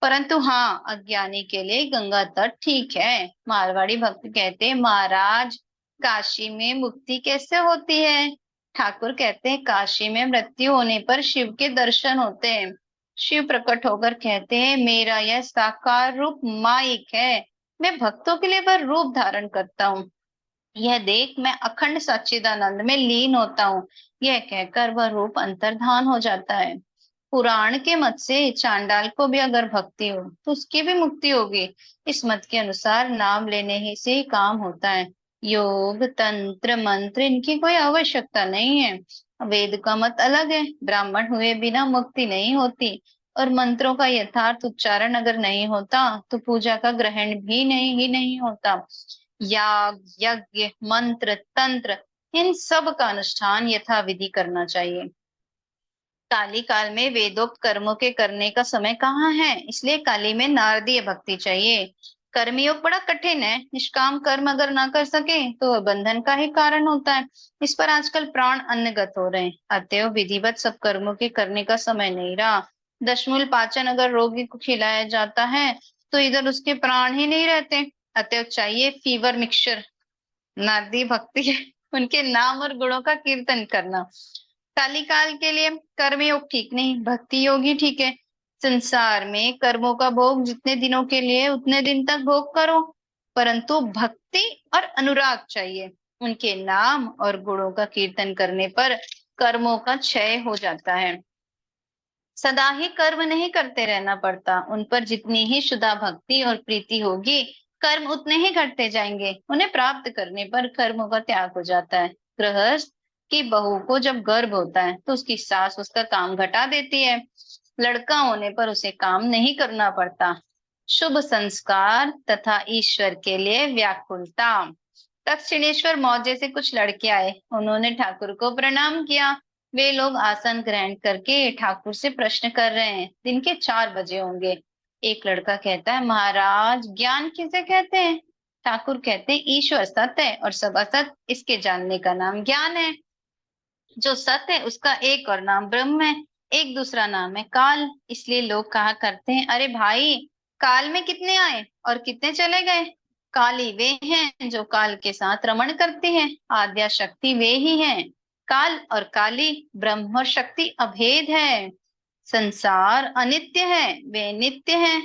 परंतु हाँ, अज्ञानी के लिए गंगा तट ठीक है। मारवाड़ी भक्त कहते हैं, महाराज काशी में मुक्ति कैसे होती है? ठाकुर कहते हैं, काशी में मृत्यु होने पर शिव के दर्शन होते हैं। शिव प्रकट होकर कहते हैं, मेरा यह साकार रूप माइक है, मैं भक्तों के लिए वह रूप धारण करता हूँ, यह देख मैं अखंड सच्चिदानंद में लीन होता हूँ। यह कहकर वह रूप अंतर्धान हो जाता है। पुराण के मत से चांडाल को भी अगर भक्ति हो तो उसकी भी मुक्ति होगी। इस मत के अनुसार नाम लेने ही से ही काम होता है। योग तंत्र मंत्र इनकी कोई आवश्यकता नहीं है। वेद का मत अलग है, ब्राह्मण हुए बिना मुक्ति नहीं होती, और मंत्रों का यथार्थ उच्चारण अगर नहीं होता तो पूजा का ग्रहण भी नहीं होता। याग यज्ञ मंत्र तंत्र इन सब का अनुष्ठान यथाविधि करना चाहिए। काली काल में वेदोक्त कर्मों के करने का समय कहाँ है, इसलिए काली में नारदीय भक्ति चाहिए। कर्मयोग बड़ा कठिन है, निष्काम कर्म अगर ना कर सके तो वह बंधन का ही कारण होता है। इस पर आजकल प्राण अन्नगत हो रहे हैं, अतएव विधिवत सब कर्मों के करने का समय नहीं रहा। दशमूल पाचन अगर रोगी को खिलाया जाता है तो इधर उसके प्राण ही नहीं रहते। अतएव चाहिए फीवर मिक्सचर, नारदी भक्ति है, उनके नाम और गुणों का कीर्तन करना। काली काल के लिए कर्म योग ठीक नहीं, भक्ति योग ही ठीक है। संसार में कर्मों का भोग जितने दिनों के लिए उतने दिन तक भोग करो, परंतु भक्ति और अनुराग चाहिए। उनके नाम और गुणों का कीर्तन करने पर कर्मों का क्षय हो जाता है। सदा ही कर्म नहीं करते रहना पड़ता, उन पर जितनी ही शुद्धा भक्ति और प्रीति होगी कर्म उतने ही घटते जाएंगे। उन्हें प्राप्त करने पर कर्मों का त्याग हो जाता है। गृहस्थ की बहू को जब गर्भ होता है तो उसकी सास उसका काम घटा देती है, लड़का होने पर उसे काम नहीं करना पड़ता। शुभ संस्कार तथा ईश्वर के लिए व्याकुलता। दक्षिणेश्वर मौजे से कुछ लड़के आए, उन्होंने ठाकुर को प्रणाम किया। वे लोग आसन ग्रहण करके ठाकुर से प्रश्न कर रहे हैं। दिन के 4 बजे होंगे। एक लड़का कहता है, महाराज ज्ञान किसे कहते हैं? ठाकुर कहते हैं, ईश्वर सत्य है और सब असत, इसके जानने का नाम ज्ञान है। जो सत्य है उसका एक और नाम ब्रह्म है, एक दूसरा नाम है काल। इसलिए लोग कहा करते हैं, अरे भाई काल में कितने आए और कितने चले गए? काली वे हैं जो काल के साथ रमण करती हैं, आद्या शक्ति वे ही हैं। काल और काली, ब्रह्म और शक्ति अभेद है। संसार अनित्य है, वे नित्य है।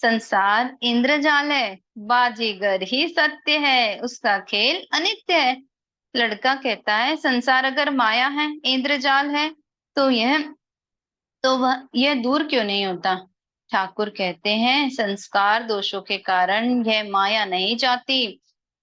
संसार इंद्रजाल है, बाजीगर ही सत्य है, उसका खेल अनित्य है। लड़का कहता है, संसार अगर माया है, इंद्रजाल है, तो वह यह दूर क्यों नहीं होता? ठाकुर कहते हैं, संस्कार दोषों के कारण यह माया नहीं जाती।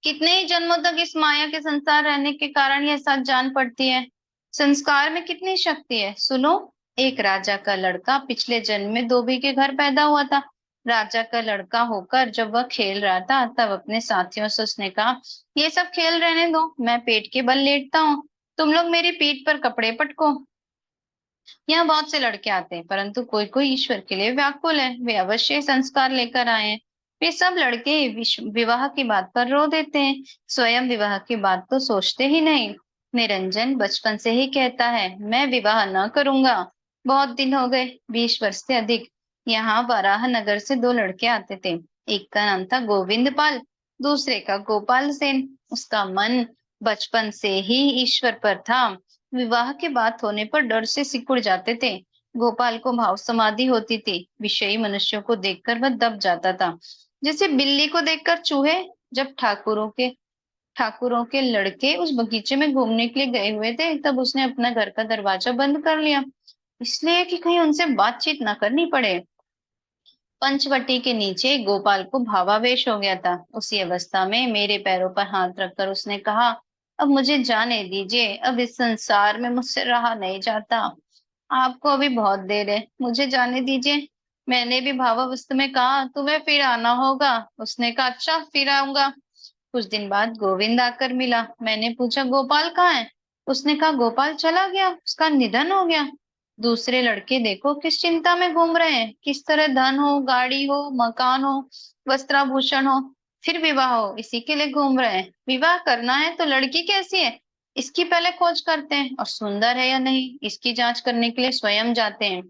कितने ही जन्मों तक इस माया के संसार रहने के कारण यह सच जान पड़ती है। संस्कार में कितनी शक्ति है, सुनो। एक राजा का लड़का पिछले जन्म में धोबी के घर पैदा हुआ था। राजा का लड़का होकर जब वह खेल रहा था तब अपने साथियों से उसने कहा, ये सब खेल रहने दो, मैं पेट के बल लेटता हूँ, तुम लोग मेरी पीठ पर कपड़े पटको। यहाँ बहुत से लड़के आते हैं, परंतु कोई कोई ईश्वर के लिए व्याकुल है, वे अवश्य संस्कार लेकर आए हैं। वे सब लड़के विवाह की बात पर रो देते हैं, स्वयं विवाह की बात तो सोचते ही नहीं। निरंजन बचपन से ही कहता है, मैं विवाह न करूंगा। बहुत दिन हो गए, 20 वर्ष से अधिक। यहाँ वराह नगर से 2 लड़के आते थे। एक का नाम था गोविंद पाल, दूसरे का गोपाल सेन। उसका मन बचपन से ही ईश्वर पर था। विवाह की बात होने पर डर से सिकुड़ जाते थे। गोपाल को भाव समाधि होती थी, विषयी मनुष्यों को देखकर वह दब जाता था, जैसे बिल्ली को देखकर चूहे। जब ठाकुरों के लड़के उस बगीचे में घूमने के लिए गए हुए थे तब उसने अपना घर का दरवाजा बंद कर लिया, इसलिए कि कहीं उनसे बातचीत ना करनी पड़े। पंचवटी के नीचे गोपाल को भावावेश हो गया था। उसी अवस्था में मेरे पैरों पर हाथ रखकर उसने कहा, अब मुझे जाने दीजिए, अब इस संसार में मुझसे रहा नहीं जाता। आपको अभी बहुत देर है, मुझे जाने दीजिए। मैंने भी भावावस्था में कहा, तुम्हें फिर आना होगा। उसने कहा, अच्छा, फिर आऊंगा। कुछ दिन बाद गोविंद आकर मिला। मैंने पूछा, गोपाल कहाँ है? उसने कहा, गोपाल चला गया, उसका निधन हो गया। दूसरे लड़के देखो किस चिंता में घूम रहे हैं, किस तरह धन हो, गाड़ी हो, मकान हो, वस्त्राभूषण हो, फिर विवाह हो, इसी के लिए घूम रहे हैं। विवाह करना है तो लड़की कैसी है इसकी पहले खोज करते हैं, और सुंदर है या नहीं इसकी जांच करने के लिए स्वयं जाते हैं।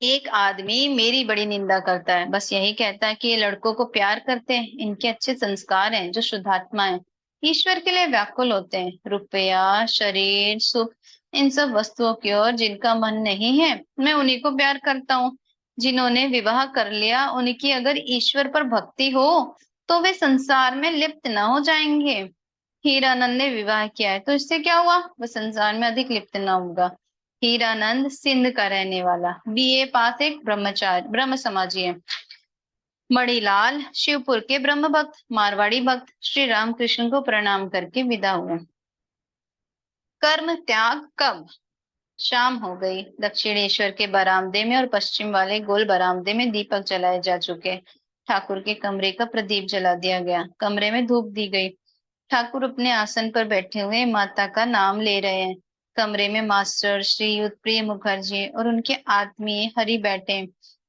एक आदमी मेरी बड़ी निंदा करता है, बस यही कहता है कि ये लड़कों को प्यार करते हैं, इनके अच्छे संस्कार हैं, जो शुद्धात्मा है, ईश्वर के लिए व्याकुल होते हैं। रुपया, शरीर, सुख, इन सब वस्तुओं की ओर जिनका मन नहीं है, मैं उन्हीं को प्यार करता हूँ। जिन्होंने विवाह कर लिया, उनकी अगर ईश्वर पर भक्ति हो तो वे संसार में लिप्त न हो जाएंगे। हीरानंद ने विवाह किया है तो इससे क्या हुआ, वह संसार में अधिक लिप्त न होगा। हीरानंद सिंध का रहने वाला, बीए पास, एक ब्रह्मचारी, ब्रह्म समाजी है। मणिलाल शिवपुर के ब्रह्म भक्त, मारवाड़ी भक्त, श्री रामकृष्ण को प्रणाम करके विदा हुए। कर्म त्याग कब? शाम हो गई। दक्षिणेश्वर के बरामदे में और पश्चिम वाले गोल बरामदे में दीपक जलाए जा चुके। ठाकुर के कमरे का प्रदीप जला दिया गया। कमरे में धूप दी गई। ठाकुर अपने आसन पर बैठे हुए माता का नाम ले रहे हैं। कमरे में मास्टर श्रीयुत प्रिय मुखर्जी और उनके आत्मीय हरि बैठे।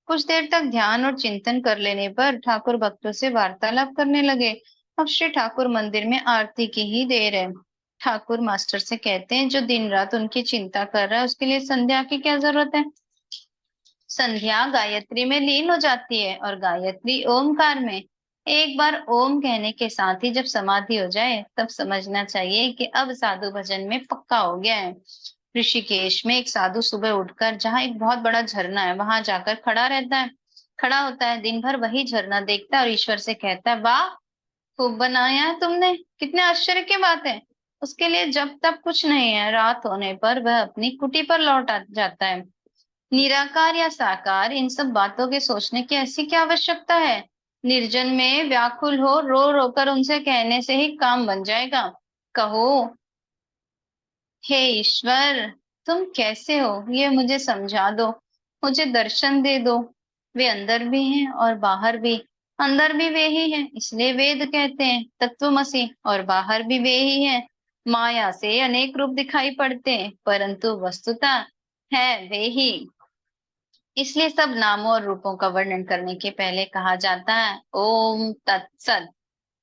कुछ देर तक ध्यान और चिंतन कर लेने पर ठाकुर भक्तों से वार्तालाप करने लगे। अब श्री ठाकुर मंदिर में आरती की ही देर है। ठाकुर मास्टर से कहते हैं, जो दिन रात उनकी चिंता कर रहा है उसके लिए संध्या की क्या जरूरत है। संध्या गायत्री में लीन हो जाती है और गायत्री ओमकार में। एक बार ओम कहने के साथ ही जब समाधि हो जाए तब समझना चाहिए कि अब साधु भजन में पक्का हो गया है। ऋषिकेश में एक साधु सुबह उठकर जहाँ एक बहुत बड़ा झरना है वहां जाकर खड़ा होता है, दिन भर वही झरना देखता है और ईश्वर से कहता है, वाह, खूब बनाया है तुमने, कितने आश्चर्य की बात है। उसके लिए जब तब कुछ नहीं है। रात होने पर वह अपनी कुटी पर लौट जाता है। निराकार या साकार, इन सब बातों के सोचने की ऐसी क्या आवश्यकता है। निर्जन में व्याकुल हो, रो रो कर उनसे कहने से ही काम बन जाएगा। कहो, हे ईश्वर, तुम कैसे हो, ये मुझे समझा दो, मुझे दर्शन दे दो। वे अंदर भी हैं और बाहर भी। अंदर भी वे ही हैं, इसलिए वेद कहते हैं तत्वमसि, और बाहर भी वे ही हैं। माया से अनेक रूप दिखाई पड़ते हैं, परंतु वस्तुतः है वे ही। इसलिए सब नामों और रूपों का वर्णन करने के पहले कहा जाता है, ओम तत्सत।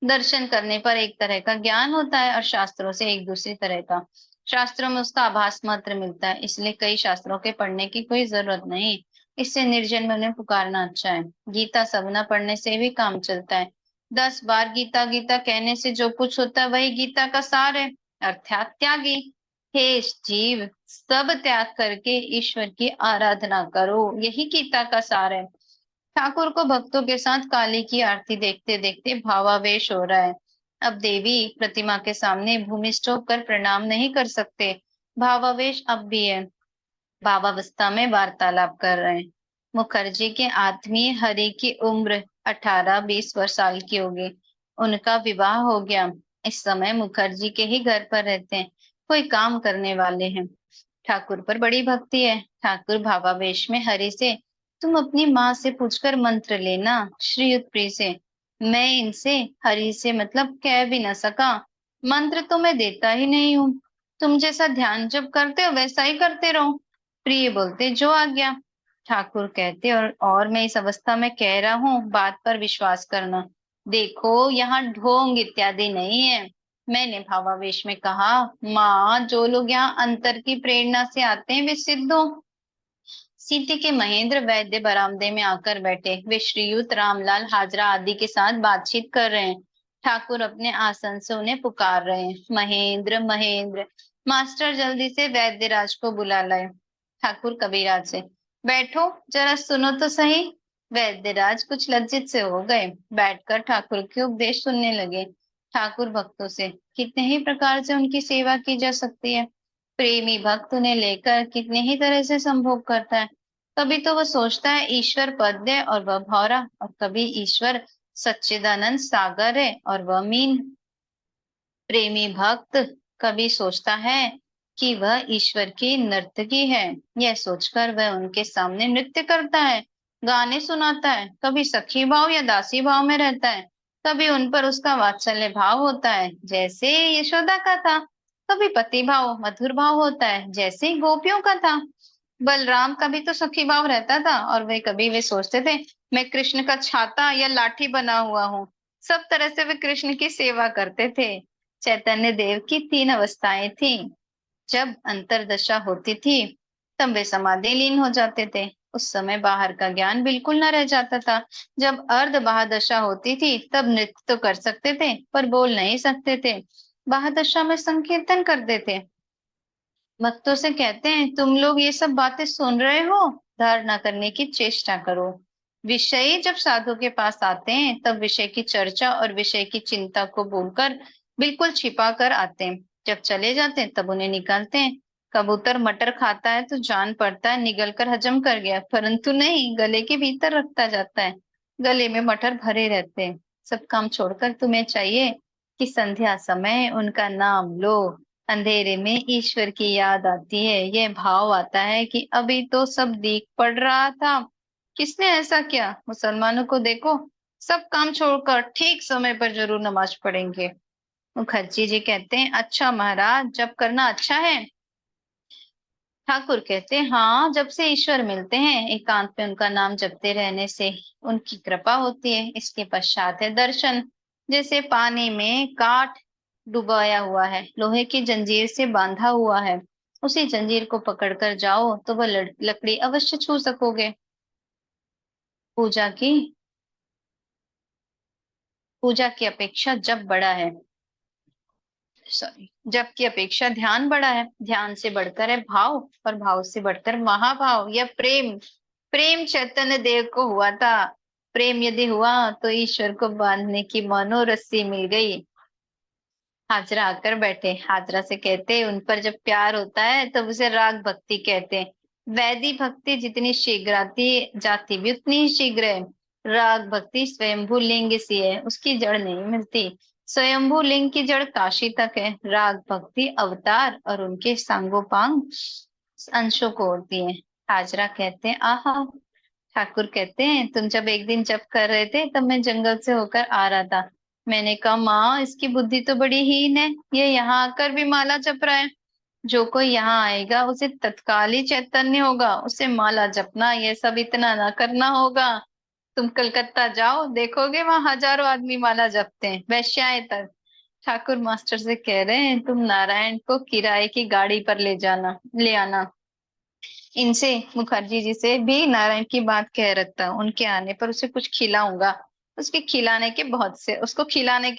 दर्शन करने पर एक तरह का ज्ञान होता है और शास्त्रों से एक दूसरी तरह का। शास्त्रों में उसका आभास मात्र मिलता है, इसलिए कई शास्त्रों के पढ़ने की कोई जरूरत नहीं। इससे निर्जन में उन्हें पुकारना अच्छा है। गीता सबना पढ़ने से भी काम चलता है। 10 बार गीता गीता कहने से जो कुछ होता है वही गीता का सार है, अर्थात त्यागी। हे जीव, सब त्याग करके ईश्वर की आराधना करो, यही गीता का सार है। ठाकुर को भक्तों के साथ काली की आरती देखते देखते भावावेश हो रहा है। अब देवी प्रतिमा के सामने भूमिष्ठ होकर प्रणाम नहीं कर सकते। भावावेश अब भी है। भावावस्था में वार्तालाप कर रहे हैं। मुखर्जी के आत्मीय हरि की उम्र 18-20 वर्ष साल की होगी। उनका विवाह हो गया। इस समय मुखर्जी के ही घर पर रहते हैं, कोई काम करने वाले हैं। ठाकुर पर बड़ी भक्ति है। ठाकुर भावावेश में हरि से, तुम अपनी माँ से पूछकर मंत्र लेना, श्रीयुत प्रिय से। मैं इनसे हरि से मतलब कह भी न सका। मंत्र तो मैं देता ही नहीं हूँ। तुम जैसा ध्यान जब करते हो वैसा ही करते रहो। प्रिय बोलते, जो आ गया। ठाकुर कहते, और मैं इस अवस्था में कह रहा हूँ, बात पर विश्वास करना। देखो, यहाँ ढोंग इत्यादि नहीं है। मैंने भावावेश में कहा, माँ, जो लोग यहाँ अंतर की प्रेरणा से आते हैं वे सिद्ध हो। सीटी के महेंद्र वैद्य बरामदे में आकर बैठे। वे श्रीयुत रामलाल हाजरा आदि के साथ बातचीत कर रहे हैं। ठाकुर अपने आसन से उन्हें पुकार रहे हैं, महेंद्र, महेंद्र। मास्टर जल्दी से वैद्यराज को बुला लाए। ठाकुर कबीराज से, बैठो, जरा सुनो तो सही। वैद्यराज कुछ लज्जित से हो गए। बैठकर ठाकुर के उपदेश सुनने लगे। ठाकुर भक्तों से कितने ही प्रकार से उनकी सेवा की जा सकती है। प्रेमी भक्त उन्हें लेकर कितने ही तरह से संभोग करता है। कभी तो वह सोचता है ईश्वर पद है और वह भौरा, और कभी ईश्वर सच्चिदानंद सागर है और वह मीन। प्रेमी भक्त कभी सोचता है कि वह ईश्वर की नर्तकी है, यह सोचकर वह उनके सामने नृत्य करता है, गाने सुनाता है। कभी सखी भाव या दासी भाव में रहता है, कभी उन पर उसका वात्सल्य भाव होता है जैसे यशोदा का था, कभी पति भाव मधुर भाव होता है जैसे गोपियों का था। बलराम का भी तो सखी भाव रहता था, और वे सोचते थे मैं कृष्ण का छाता या लाठी बना हुआ हूँ। सब तरह से वे कृष्ण की सेवा करते थे। चैतन्य देव की तीन अवस्थाएं थी। जब अंतरदशा होती थी तब वे समाधि लीन हो जाते थे, उस समय बाहर का ज्ञान बिल्कुल न रह जाता था। जब अर्ध बाह्य होती थी तब नृत्य तो कर सकते थे पर बोल नहीं सकते थे। बाह्य में संकीर्तन करते थे। भक्तों से कहते हैं तुम लोग ये सब बातें सुन रहे हो, धारणा करने की चेष्टा करो। विषय जब साधु के पास आते हैं तब विषय की चर्चा और विषय की चिंता को बोलकर बिल्कुल छिपा कर आते हैं। जब चले जाते हैं तब उन्हें निकालते हैं। कबूतर मटर खाता है तो जान पड़ता है निगल कर हजम कर गया, परंतु नहीं, गले के भीतर रखता जाता है। गले में मटर भरे रहते हैं। सब काम छोड़कर तुम्हें चाहिए कि संध्या समय उनका नाम लो। अंधेरे में ईश्वर की याद आती है, यह भाव आता है कि अभी तो सब दिख पड़ रहा था। किसने ऐसा किया? मुसलमानों को देखो, सब काम छोड़कर ठीक समय पर जरूर नमाज पढ़ेंगे। मुखर्जी जी कहते हैं अच्छा महाराज, जब करना अच्छा है। ठाकुर कहते हैं हाँ, जब से ईश्वर मिलते हैं एकांत में उनका नाम जपते रहने से उनकी कृपा होती है। इसके पश्चात है दर्शन। जैसे पानी में काठ डुबाया हुआ है, लोहे की जंजीर से बांधा हुआ है, उसी जंजीर को पकड़कर जाओ तो वह लकड़ी अवश्य छू सकोगे। पूजा की पूजा की अपेक्षा जब बड़ा है, सॉरी, जब की अपेक्षा ध्यान बड़ा है, ध्यान से बढ़कर है भाव, और भाव से बढ़कर महाभाव या प्रेम। प्रेम चैतन्य देव को हुआ था। प्रेम यदि हुआ तो ईश्वर को बांधने की मनोरस्सी मिल गई। हाजरा आकर बैठे, हाजरा से कहते उन पर जब प्यार होता है तब उसे राग भक्ति कहते हैं। वैदिक भक्ति जितनी शीघ्र आती जाती भी उतनी ही शीघ्र है। राग भक्ति स्वयंभू लिंग सी है, उसकी जड़ नहीं मिलती। स्वयंभू लिंग की जड़ काशी तक है, राग भक्ति अवतार और उनके सांगोपांग अंशों को होती है। हाजरा कहते हैं आहा। ठाकुर कहते हैं तुम जब एक दिन जप कर रहे थे तब मैं जंगल से होकर आ रहा था। मैंने कहा माँ, इसकी बुद्धि तो बड़ी हीन है, ये यहाँ आकर भी माला जप रहा है। जो कोई यहाँ आएगा उसे तत्काल ही चैतन्य होगा, उसे माला जपना ये सब इतना ना करना होगा। तुम कलकत्ता जाओ, देखोगे वहां हजारों आदमी माला जपते हैं, वेश्याएं तक। ठाकुर मास्टर से कह रहे हैं तुम नारायण को किराए की गाड़ी पर ले आना। इनसे, मुखर्जी जी से भी नारायण की बात कह रखता हूँ, उनके आने पर उसे कुछ खिलाऊंगा। उसको खिलाने के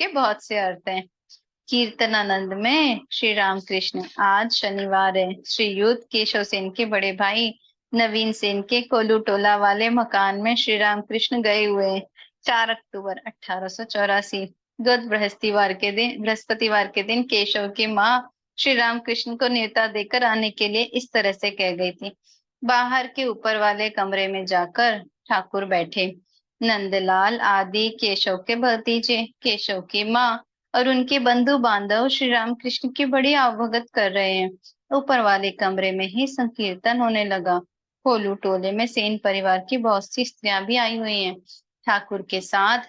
बहुत से अर्थ हैं। कीर्तनानंद में श्री रामकृष्ण, आज शनिवार है, श्री युत केशव सेन के बड़े भाई नवीन सेन के कोलू टोला वाले मकान में श्री रामकृष्ण गए हुए। 4 अक्टूबर 1884, गत बृहस्पतिवार के दिन केशव की माँ श्री रामकृष्ण को न्योता देकर आने के लिए इस तरह से कह गई थी। बाहर के ऊपर वाले कमरे में जाकर ठाकुर बैठे। नंदलाल आदि केशव के भतीजे, केशव की माँ और उनके बंधु बांधव श्री रामकृष्ण की बड़ी अवभगत कर रहे हैं। ऊपर वाले कमरे में ही संकीर्तन होने लगा। कोलू टोले में सेन परिवार की बहुत सी स्त्रियां भी आई हुई हैं। ठाकुर के साथ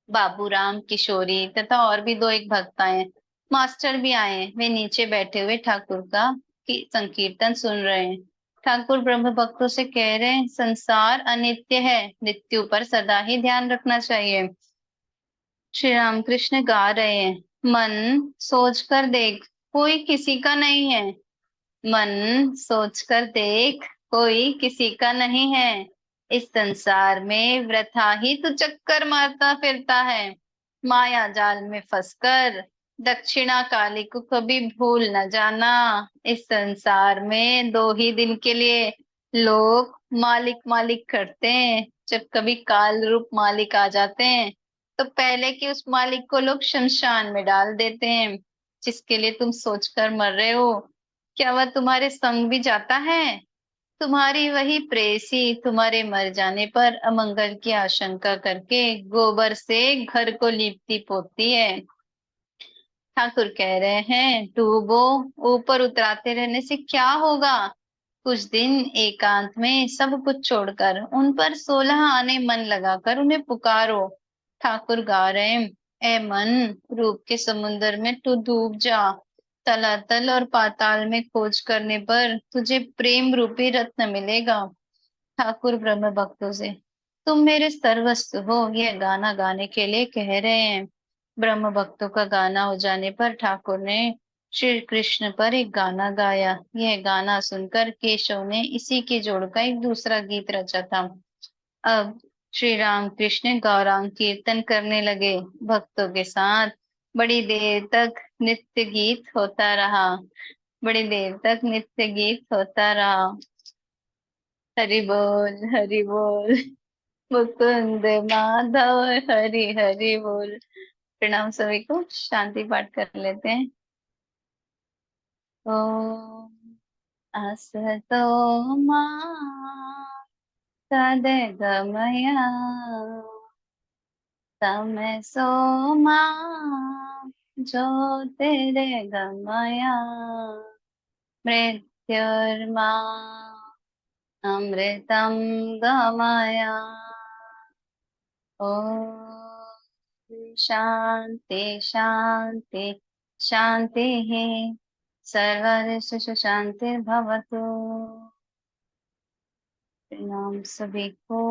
बाबूराम, किशोरी तथा और भी दो एक भक्त आए हैं। मास्टर भी आए हैं। वे नीचे बैठे हुए ठाकुर का संकीर्तन सुन रहे हैं। ठाकुर ब्रह्म भक्तों से कह रहे हैं संसार अनित्य है, मृत्यु पर सदा ही ध्यान रखना चाहिए। श्री रामकृष्ण गा रहे हैं मन सोच कर देख, कोई किसी का नहीं है। मन सोच कर देख, कोई किसी का नहीं है। इस संसार में वृथा ही तू चक्कर मारता फिरता है। माया जाल में फंसकर दक्षिणा काली को कभी भूल न जाना। इस संसार में 2 ही दिन के लिए लोग मालिक मालिक करते हैं। जब कभी काल रूप मालिक आ जाते हैं तो पहले कि उस मालिक को लोग शमशान में डाल देते हैं। जिसके लिए तुम सोचकर मर रहे हो, क्या वह तुम्हारे संग भी जाता है? तुम्हारी वही प्रेयसी तुम्हारे मर जाने पर अमंगल की आशंका करके गोबर से घर को लीपती पोतती है। ठाकुर कह रहे हैं डूबो, ऊपर उतराते रहने से क्या होगा। कुछ दिन एकांत में सब कुछ छोड़कर उन पर 16 आने मन लगाकर उन्हें पुकारो। ठाकुर गा रहे हैं, ए मन, रूप के समुद्र में तू डूब जा। तलातल और पाताल में खोज करने पर तुझे प्रेम रूपी रत्न मिलेगा। ठाकुर ब्रह्म भक्तों से, तुम मेरे सर्वस्व हो, यह गाना गाने के लिए कह रहे हैं। ब्रह्म भक्तों का गाना हो जाने पर ठाकुर ने श्री कृष्ण पर एक गाना गाया। यह गाना सुनकर केशव ने इसी के जोड़ का एक दूसरा गीत रचा था। अब श्री राम कृष्ण गौरांग कीर्तन करने लगे भक्तों के साथ। बड़ी देर तक नित्य गीत होता रहा। बड़ी देर तक नित्य गीत होता रहा। हरि बोल, हरि बोल। मुकुंद माधव, हरि हरि बोल। प्रणाम सभी को, शांति पाठ कर लेते हैं। ओम असतो मा सद्गमय तमसो मा ज्योतिर्गमय मृत्युर्मा अमृतं गमय। ओम शांति शांति शांति है। सर्वरिषु शांतिर्भवतु। प्रणाम सभी को।